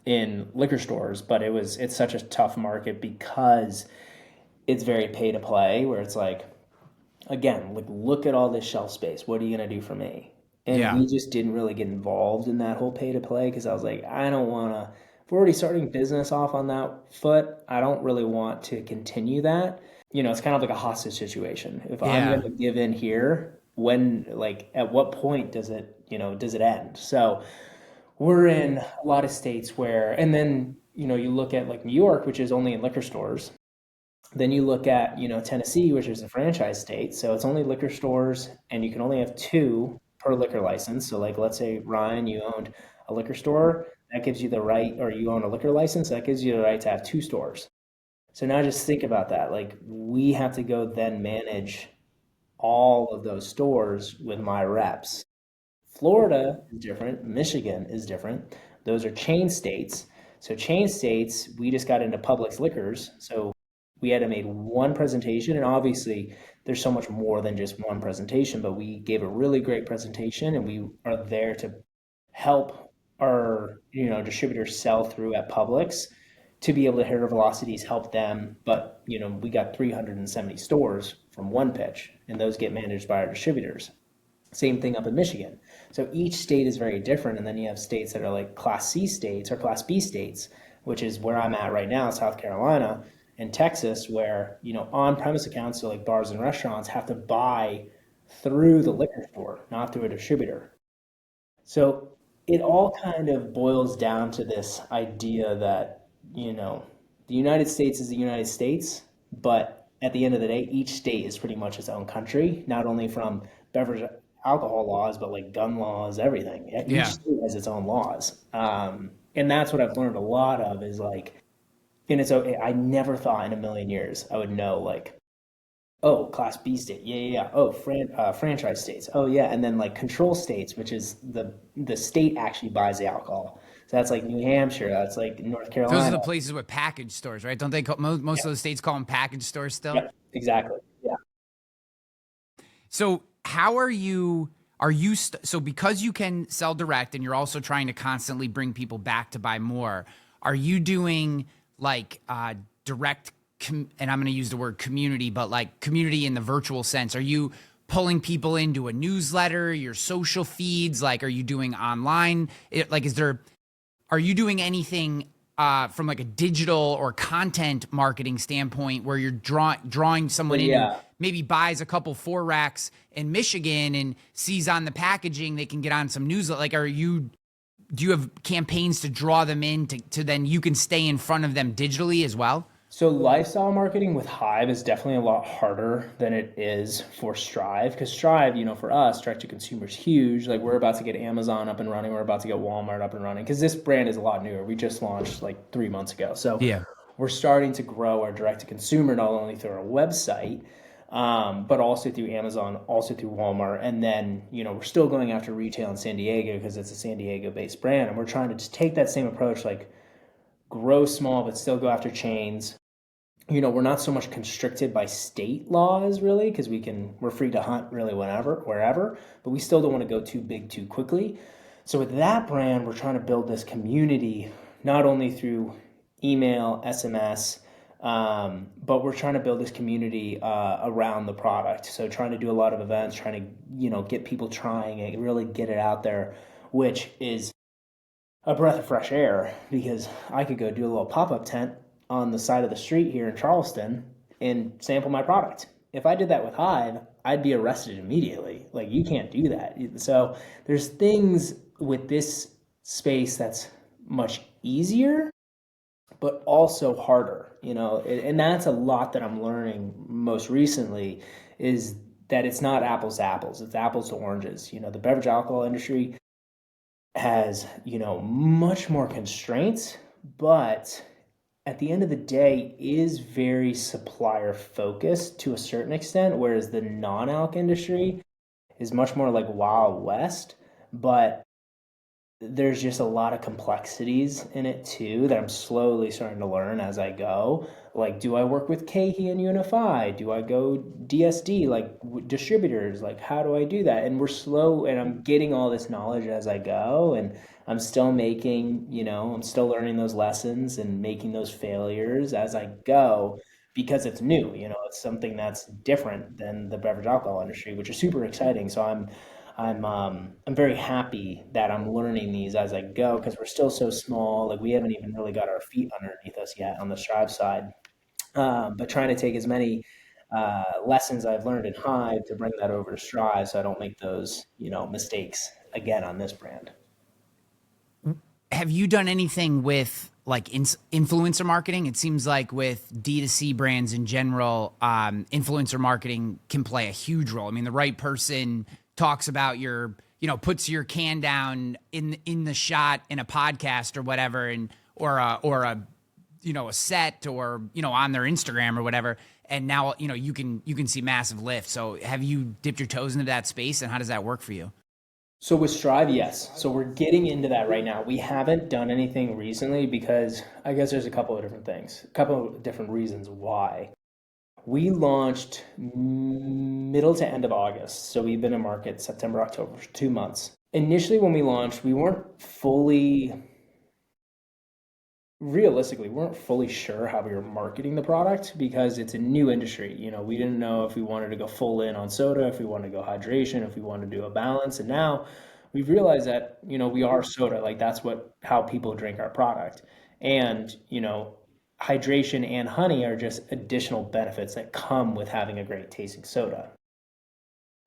in liquor stores, but it's such a tough market because it's very pay to play, where it's like, again, like, look at all this shelf space. What are you gonna do for me? And Yeah. we just didn't really get involved in that whole pay to play because I was like, I don't wanna. If we're already starting business off on that foot, I don't really want to continue that. It's kind of like a hostage situation. If I'm Yeah. gonna give in here, like, at what point does it end? So we're in a lot of states where, and then, you look at like New York, which is only in liquor stores. Then you look at, Tennessee, which is a franchise state. So it's only liquor stores and you can only have two per liquor license. So like, let's say Ryan, you owned a liquor store, that gives you the right, or you own a liquor license, that gives you the right to have two stores. So now just think about that. Like, we have to go then manage all of those stores with my reps. Florida is different. Michigan is different. Those are chain states. So chain states, we just got into Publix liquors. So we had to make one presentation, and obviously there's so much more than just one presentation, but we gave a really great presentation, and we are there to help our distributors sell through at Publix to be able to hit our velocities, help them. But we got 370 stores from one pitch, and those get managed by our distributors. Same thing up in Michigan. So each state is very different. And then you have states that are like Class C states or Class B states, which is where I'm at right now, South Carolina and Texas, where, on-premise accounts, so like bars and restaurants, have to buy through the liquor store, not through a distributor. So it all kind of boils down to this idea that, the United States is the United States, but at the end of the day, each state is pretty much its own country, not only from beverage alcohol laws, but like gun laws, everything. Each Yeah. state has its own laws. And that's what I've learned a lot of is like, and it's okay. I never thought in a million years I would know, like, oh, Class B state. Yeah, yeah, yeah. Oh, franchise states. Oh, yeah. And then like control states, which is the state actually buys the alcohol. So that's like New Hampshire. That's like North Those are Carolina. the places with package stores, right? Don't they call most Yeah. of those states call them package stores still? Yep. Exactly. Yeah. So how so because you can sell direct and you're also trying to constantly bring people back to buy more, are you doing like direct and I'm going to use the word community, but like community in the virtual sense? Are you pulling people into a newsletter, your social feeds? Like, are you doing online? Are you doing anything from like a digital or content marketing standpoint where you're drawing So someone in who yeah. maybe buys a couple four racks in Michigan and sees on the packaging they can get on some newsletter? Like, do you have campaigns to draw them in to then you can stay in front of them digitally as well? So lifestyle marketing with Hive is definitely a lot harder than it is for Strive, because Strive, for us, direct to consumer is huge. Like, we're about to get Amazon up and running. We're about to get Walmart up and running because this brand is a lot newer. We just launched like 3 months ago. So Yeah. we're starting to grow our direct to consumer not only through our website, but also through Amazon, also through Walmart. And then, we're still going after retail in San Diego because it's a San Diego based brand. And we're trying to just take that same approach, like grow small, but still go after chains. We're not so much constricted by state laws really, because we're free to hunt really whenever, wherever, but we still don't want to go too big too quickly. So with that brand, we're trying to build this community, not only through email, SMS, but we're trying to build this community around the product. So trying to do a lot of events, trying to, get people trying it, really get it out there, which is a breath of fresh air because I could go do a little pop-up tent on the side of the street here in Charleston and sample my product. If I did that with Hive, I'd be arrested immediately. Like, you can't do that. So there's things with this space that's much easier, but also harder, and that's a lot that I'm learning most recently is that it's not apples to apples, it's apples to oranges. The beverage alcohol industry has, much more constraints, but at the end of the day is very supplier focused to a certain extent, whereas the non-alc industry is much more like Wild West. But there's just a lot of complexities in it too that I'm slowly starting to learn as I go. Like, do I work with Kahee and Unify? Do I go DSD, like distributors? Like, how do I do that? And we're slow, and I'm getting all this knowledge as I go. And I'm still making, I'm still learning those lessons and making those failures as I go because it's new. It's something that's different than the beverage alcohol industry, which is super exciting. So I'm very happy that I'm learning these as I go because we're still so small. Like we haven't even really got our feet underneath us yet on the Strive side. But trying to take as many lessons I've learned in Hive to bring that over to Strive, so I don't make those mistakes again on this brand. Have you done anything with like influencer marketing? It seems like with D2C brands in general, influencer marketing can play a huge role. I mean, the right person talks about puts your can down in the shot in a podcast or whatever, and or a set or on their Instagram or whatever, and now you can see massive lift. So have you dipped your toes into that space, and how does that work for you? So with Strive, yes. So we're getting into that right now. We haven't done anything recently because I guess there's a couple of different things, a couple of different reasons why. We launched middle to end of August. So we've been in market September, October, for 2 months. Initially, when we launched, we weren't fully, realistically, we weren't fully sure how we were marketing the product because it's a new industry. We didn't know if we wanted to go full in on soda, if we wanted to go hydration, if we wanted to do a balance. And now we've realized that, we are soda. Like that's how people drink our product. And, hydration and honey are just additional benefits that come with having a great tasting soda.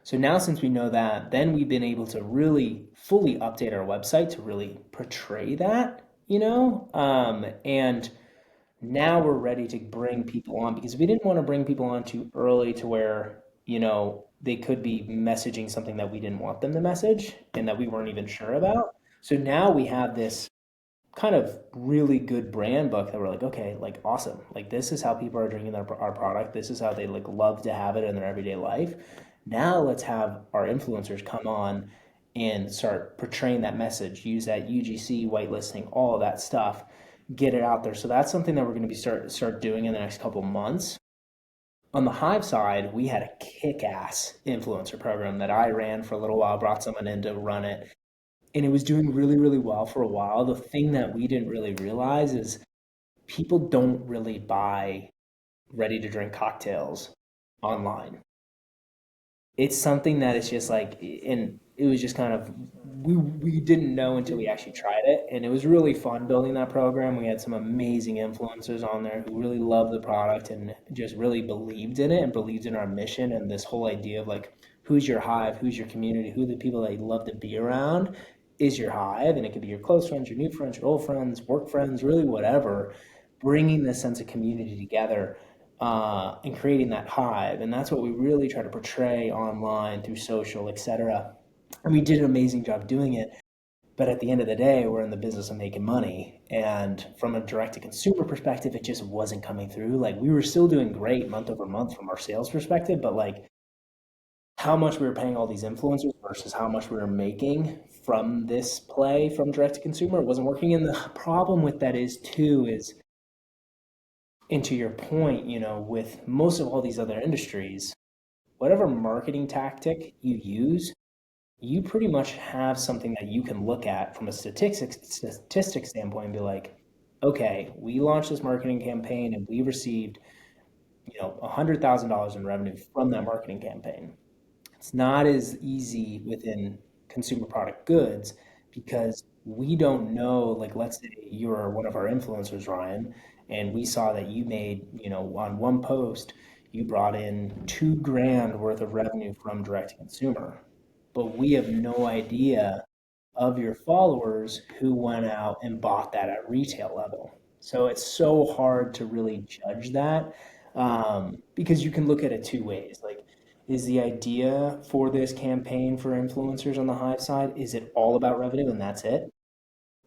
So now, since we know that, then we've been able to really fully update our website to really portray that, and now we're ready to bring people on because we didn't want to bring people on too early to where, they could be messaging something that we didn't want them to message and that we weren't even sure about. So now we have this kind of really good brand book that we're like, okay, like awesome. Like this is how people are drinking our product. This is how they like love to have it in their everyday life. Now let's have our influencers come on and start portraying that message, use that UGC whitelisting, all of that stuff, get it out there. So that's something that we're going to be start doing in the next couple of months. On the Hive side, we had a kick-ass influencer program that I ran for a little while, brought someone in to run it, and it was doing really, really well for a while. The thing that we didn't really realize is people don't really buy ready to drink cocktails online. It's something that is just like, and it was just kind of, we didn't know until we actually tried it. And it was really fun building that program. We had some amazing influencers on there who really loved the product and just really believed in it and believed in our mission and this whole idea of like, who's your hive, who's your community, who are the people that you love to be around is your hive. And it could be your close friends, your new friends, your old friends, work friends, really whatever, bringing this sense of community together and creating that hive. And that's what we really try to portray online through social, etc. And we did an amazing job doing it. But at the end of the day, we're in the business of making money. And from a direct to consumer perspective, it just wasn't coming through. Like we were still doing great month over month from our sales perspective, but like how much we were paying all these influencers versus how much we were making from this play from direct to consumer, it wasn't working. And the problem with that is too, is, and to your point, with most of all these other industries, whatever marketing tactic you use, you pretty much have something that you can look at from a statistics standpoint and be like, okay, we launched this marketing campaign and we received, $100,000 in revenue from that marketing campaign. It's not as easy within consumer product goods because we don't know, like, let's say you're one of our influencers, Ryan, and we saw that you made, on one post, you brought in 2 grand worth of revenue from direct to consumer. But we have no idea of your followers who went out and bought that at retail level. So it's so hard to really judge that because you can look at it two ways. Like is the idea for this campaign for influencers on the Hive side, is it all about revenue and that's it?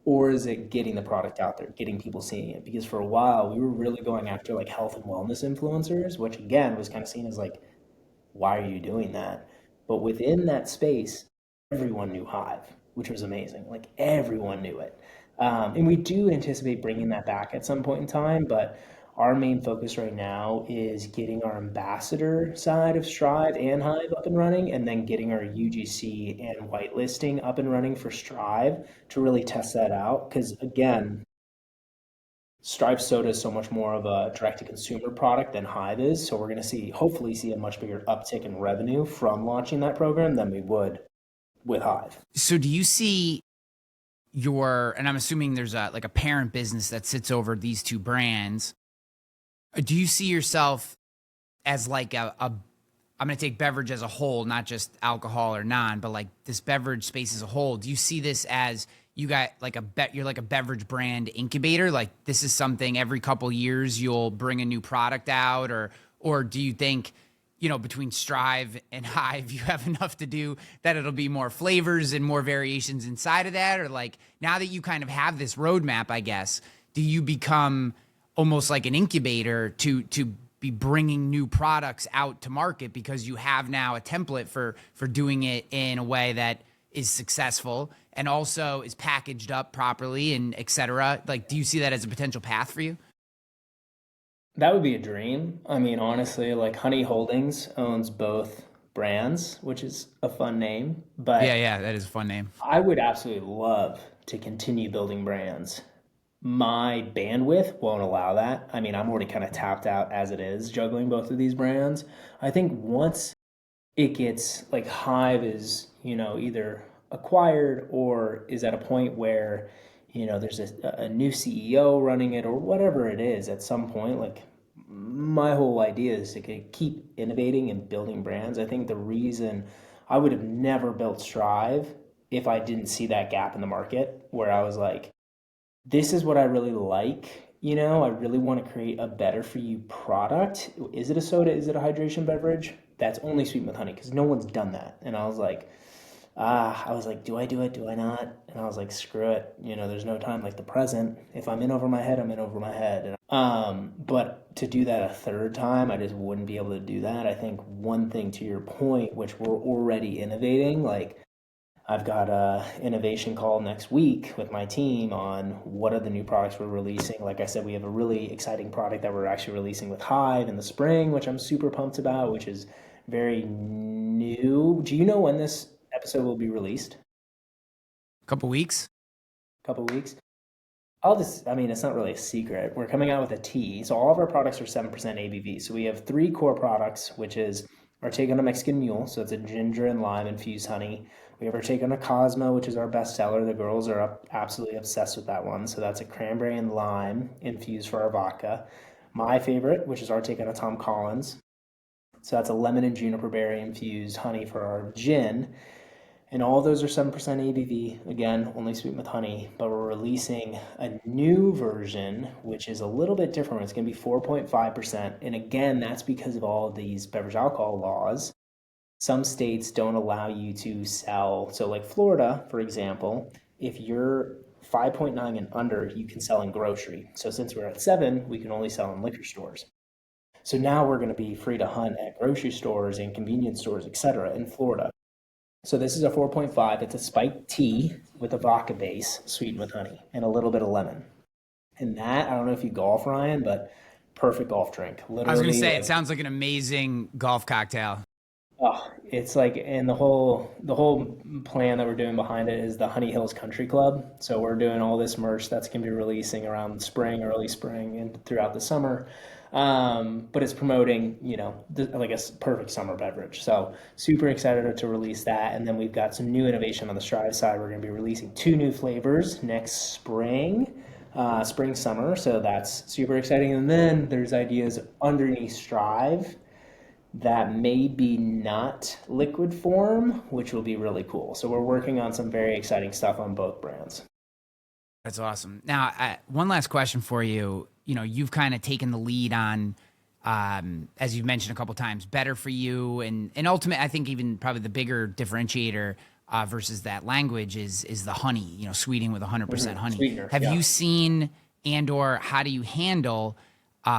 Or is it getting the product out there, getting people seeing it? Because for a while, we were really going after like health and wellness influencers, which again was kind of seen as like, why are you doing that? But within that space, everyone knew Hive, which was amazing. Like everyone knew it. And we do anticipate bringing that back at some point in time, but our main focus right now is getting our ambassador side of Strive and Hive up and running, and then getting our UGC and whitelisting up and running for Strive to really test that out. Because again, Stripe Soda is so much more of a direct to consumer product than Hive is. So we're going to hopefully see a much bigger uptick in revenue from launching that program than we would with Hive. So do you see and I'm assuming there's a parent business that sits over these two brands. Do you see yourself as like I'm going to take beverage as a whole, not just alcohol or non, but like this beverage space as a whole? Do you see this as you got like you're like a beverage brand incubator? Like this is something every couple years you'll bring a new product out, or do you think, between Strive and Hive, you have enough to do that it'll be more flavors and more variations inside of that? Or like now that you kind of have this roadmap, I guess, do you become almost like an incubator to be bringing new products out to market because you have now a template for doing it in a way that is successful and also is packaged up properly and et cetera? Like, do you see that as a potential path for you? That would be a dream. I mean, honestly, like Honey Holdings owns both brands, which is a fun name, Yeah, but yeah, that is a fun name. I would absolutely love to continue building brands. My bandwidth won't allow that. I mean, I'm already kind of tapped out as it is juggling both of these brands. I think once it gets like Hive is, either acquired or is at a point where, there's a new CEO running it or whatever it is at some point, like my whole idea is to keep innovating and building brands. I think the reason I would have never built Strive if I didn't see that gap in the market where I was like, this is what I really like. I really want to create a better for you product. Is it a soda? Is it a hydration beverage? That's only sweetened with honey because no one's done that. And I was like, do I do it? Do I not? And I was like, screw it. There's no time like the present. If I'm in over my head, I'm in over my head. But to do that a third time, I just wouldn't be able to do that. I think one thing to your point, which we're already innovating, like I've got a innovation call next week with my team on what are the new products we're releasing. Like I said, we have a really exciting product that we're actually releasing with Hive in the spring, which I'm super pumped about, which is very new. Do you know when this episode will be released? A couple weeks. A couple weeks. I mean, it's not really a secret. We're coming out with a tea. So all of our products are 7% ABV. So we have three core products, which is our take on a Mexican mule. So it's a ginger and lime infused honey. We have our take on a Cosmo, which is our best seller. The girls are absolutely obsessed with that one. So that's a cranberry and lime infused for our vodka. My favorite, which is our take on a Tom Collins. So that's a lemon and juniper berry infused honey for our gin. And all those are 7% ABV, again, only sweetened with honey, but we're releasing a new version, which is a little bit different. It's going to be 4.5%. And again, that's because of all of these beverage alcohol laws. Some states don't allow you to sell. So like Florida, for example, if you're 5.9 and under, you can sell in grocery. So since we're at 7, we can only sell in liquor stores. So now we're going to be free to hunt at grocery stores and convenience stores, etc. in Florida. So this is a 4.5. It's a spiked tea with a vodka base, sweetened with honey, and a little bit of lemon. And that, I don't know if you golf, Ryan, but perfect golf drink. Literally, I was going to say, it sounds like an amazing golf cocktail. Oh, it's like, and the whole plan that we're doing behind it is the Honey Hills Country Club. So we're doing all this merch that's going to be releasing around spring, early spring, and throughout the summer. But it's promoting, like a perfect summer beverage. So super excited to release that. And then we've got some new innovation on the Strive side. We're going to be releasing 2 new flavors next spring, spring, summer. So that's super exciting. And then there's ideas underneath Strive that may be not liquid form, which will be really cool. So we're working on some very exciting stuff on both brands. That's awesome. Now, one last question for you. You've kind of taken the lead on as you've mentioned a couple times, better for you, and ultimate. I think even probably the bigger differentiator versus that language is the honey. Sweetening with 100% honey. Sweetener, Have yeah. you seen and/or how do you handle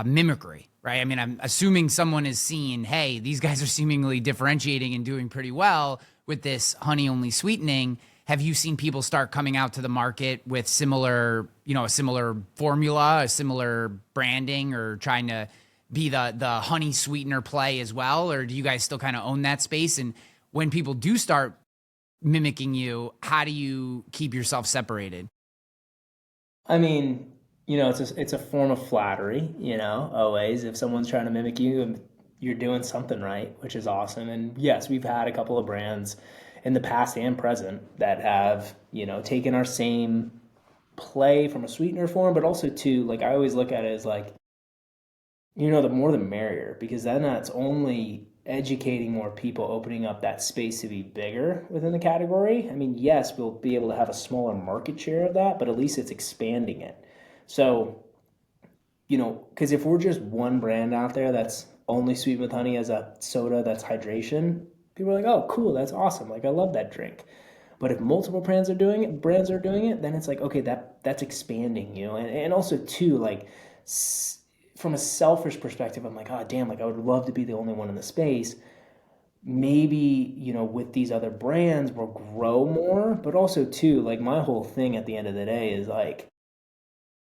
mimicry? Right. I mean, I'm assuming someone has seen, hey, these guys are seemingly differentiating and doing pretty well with this honey only sweetening. Have you seen people start coming out to the market with similar, a similar formula, a similar branding, or trying to be the honey sweetener play as well? Or do you guys still kind of own that space? And when people do start mimicking you, how do you keep yourself separated? I mean, it's a form of flattery, always. If someone's trying to mimic you, you're doing something right, which is awesome. And yes, we've had a couple of brands in the past and present that have, taken our same play from a sweetener form, but also too, like I always look at it as like, the more the merrier, because then that's only educating more people, opening up that space to be bigger within the category. I mean, yes, we'll be able to have a smaller market share of that, but at least it's expanding it. So, because if we're just one brand out there that's only sweetened with honey as a soda that's hydration, people are like, oh, cool, that's awesome. Like, I love that drink. But if multiple brands are doing it, then it's like, okay, that's expanding, and also too, like, from a selfish perspective, I'm like, oh damn, like I would love to be the only one in the space. Maybe, with these other brands we'll grow more, but also too, like my whole thing at the end of the day is like,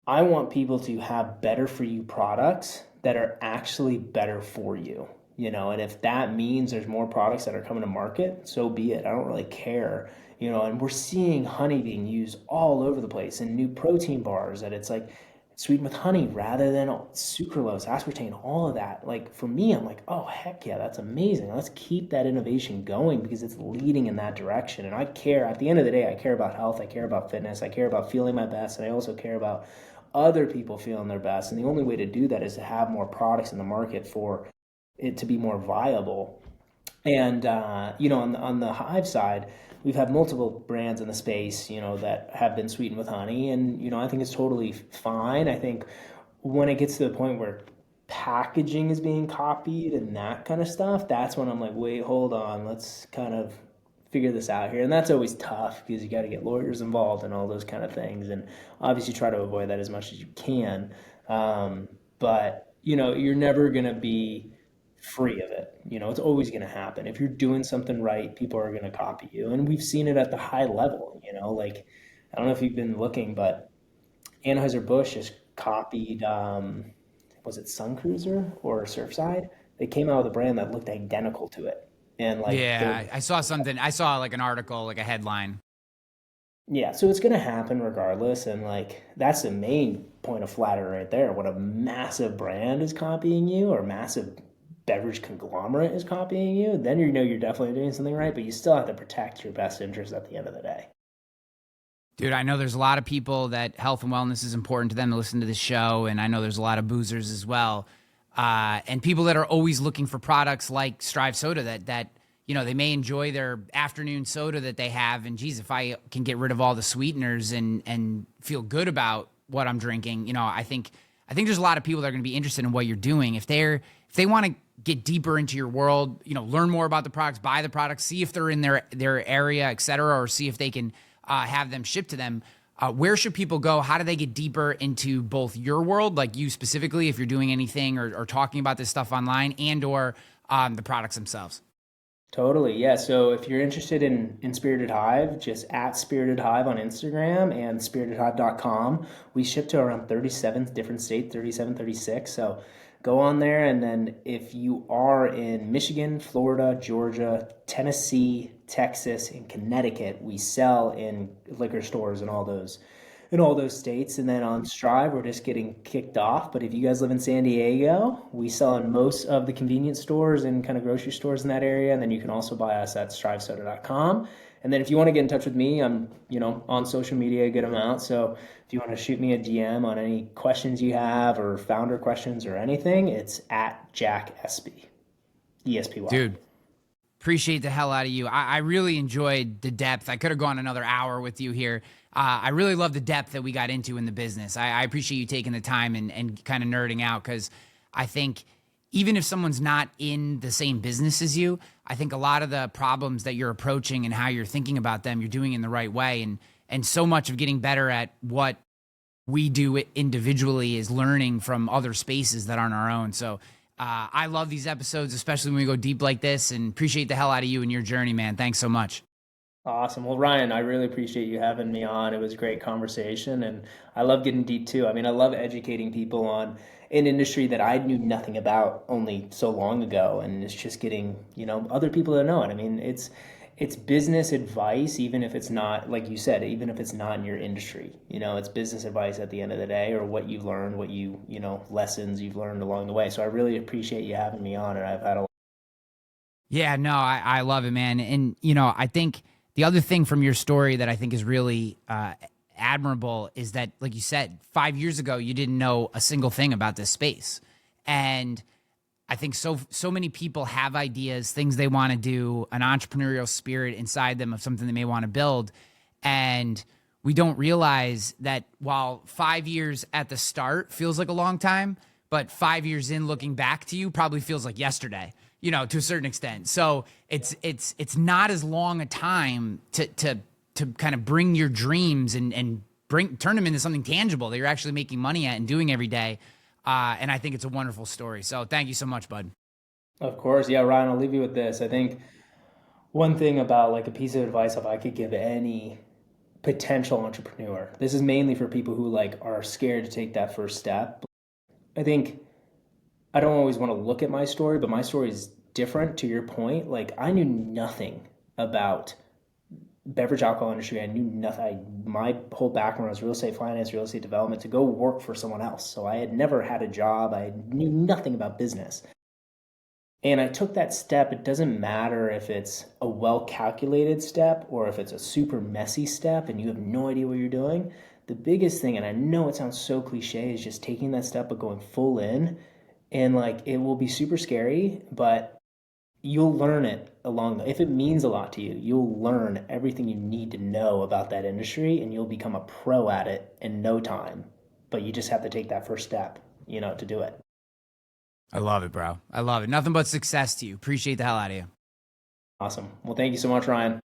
I want people to have better for you products that are actually better for you, and if that means there's more products that are coming to market, so be it. I don't really care, and we're seeing honey being used all over the place in new protein bars that it's like sweetened with honey rather than sucralose, aspartame, all of that. Like for me, I'm like, oh heck yeah, that's amazing. Let's keep that innovation going because it's leading in that direction. And I care, at the end of the day, I care about health, I care about fitness, I care about feeling my best, and I also care about other people feeling their best. And the only way to do that is to have more products in the market for it to be more viable. And on the Hive side, we've had multiple brands in the space, that have been sweetened with honey, and I think it's totally fine. I think when it gets to the point where packaging is being copied and that kind of stuff, that's when I'm like, wait, hold on, let's kind of figure this out here. And that's always tough because you got to get lawyers involved and all those kind of things, and obviously try to avoid that as much as you can. But you're never gonna be free of it. It's always going to happen. If you're doing something right, people are going to copy you. And we've seen it at the high level, like, I don't know if you've been looking, but Anheuser-Busch just copied, was it Sun Cruiser or Surfside? They came out with a brand that looked identical to it. And like, Yeah, I saw something. I saw like an article, like a headline. yeah, so it's going to happen regardless. And like, that's the main point of flattery right there. When a massive brand is copying you or massive beverage conglomerate is copying you, then you're definitely doing something right, but you still have to protect your best interest at the end of the day. Dude, I know there's a lot of people that health and wellness is important to them to listen to this show, and I know there's a lot of boozers as well, and people that are always looking for products like Strive Soda that they may enjoy their afternoon soda that they have, and geez, if I can get rid of all the sweeteners and feel good about what I'm drinking, I think there's a lot of people that are going to be interested in what you're doing if they want to get deeper into your world, learn more about the products, buy the products, see if they're in their area, et cetera, or see if they can have them shipped to them. Where should people go? How do they get deeper into both your world, like you specifically, if you're doing anything or talking about this stuff online, and or the products themselves? Totally, yeah. So if you're interested in Spirited Hive, just at Spirited Hive on Instagram and spiritedhive.com. We ship to around 37 different states, 37, 36. So go on there. And then if you are in Michigan, Florida, Georgia, Tennessee, Texas, and Connecticut, we sell in liquor stores and all those states. And then on Strive, we're just getting kicked off. But if you guys live in San Diego, we sell in most of the convenience stores and kind of grocery stores in that area. And then you can also buy us at strivesoda.com. And then if you want to get in touch with me, I'm, on social media a good amount. So if you want to shoot me a DM on any questions you have or founder questions or anything, it's at Jack Espy, ESPY. Dude, appreciate the hell out of you. I really enjoyed the depth. I could have gone another hour with you here. I really love the depth that we got into in the business. I appreciate you taking the time and kind of nerding out, because I think even if someone's not in the same business as you, I think a lot of the problems that you're approaching and how you're thinking about them, you're doing in the right way. And so much of getting better at what we do it individually is learning from other spaces that aren't our own. So I love these episodes, especially when we go deep like this, and appreciate the hell out of you and your journey, man. Thanks so much. Awesome. Well, Ryan, I really appreciate you having me on. It was a great conversation, and I love getting deep too. I mean, I love educating people on an industry that I knew nothing about only so long ago, and it's just getting, other people to know it. I mean, it's business advice, even if it's not, like you said, even if it's not in your industry. It's business advice at the end of the day, or what you've learned, what lessons you've learned along the way. So I really appreciate you having me on, and I've had a Yeah, no, I love it, man. And, I think the other thing from your story that I think is really admirable is that, like you said, 5 years ago, you didn't know a single thing about this space. And I think so many people have ideas, things they want to do, an entrepreneurial spirit inside them of something they may want to build. And we don't realize that while 5 years at the start feels like a long time, but 5 years in looking back to you probably feels like yesterday, to a certain extent. So it's not as long a time to kind of bring your dreams and turn them into something tangible that you're actually making money at and doing every day. And I think it's a wonderful story. So thank you so much, bud. Of course. Yeah, Ryan, I'll leave you with this. I think one thing about like a piece of advice, if I could give any potential entrepreneur, this is mainly for people who like are scared to take that first step. I think I don't always want to look at my story, but my story is different to your point. Like I knew nothing about beverage alcohol industry. I knew nothing. My whole background was real estate finance, real estate development to go work for someone else. So I had never had a job. I knew nothing about business. And I took that step. It doesn't matter if it's a well calculated step or if it's a super messy step and you have no idea what you're doing. The biggest thing, and I know it sounds so cliche, is just taking that step but going full in. And like it will be super scary, but you'll learn it if it means a lot to you, you'll learn everything you need to know about that industry and you'll become a pro at it in no time. But you just have to take that first step, to do it. I love it, bro. I love it. Nothing but success to you. Appreciate the hell out of you. Awesome. Well, thank you so much, Ryan.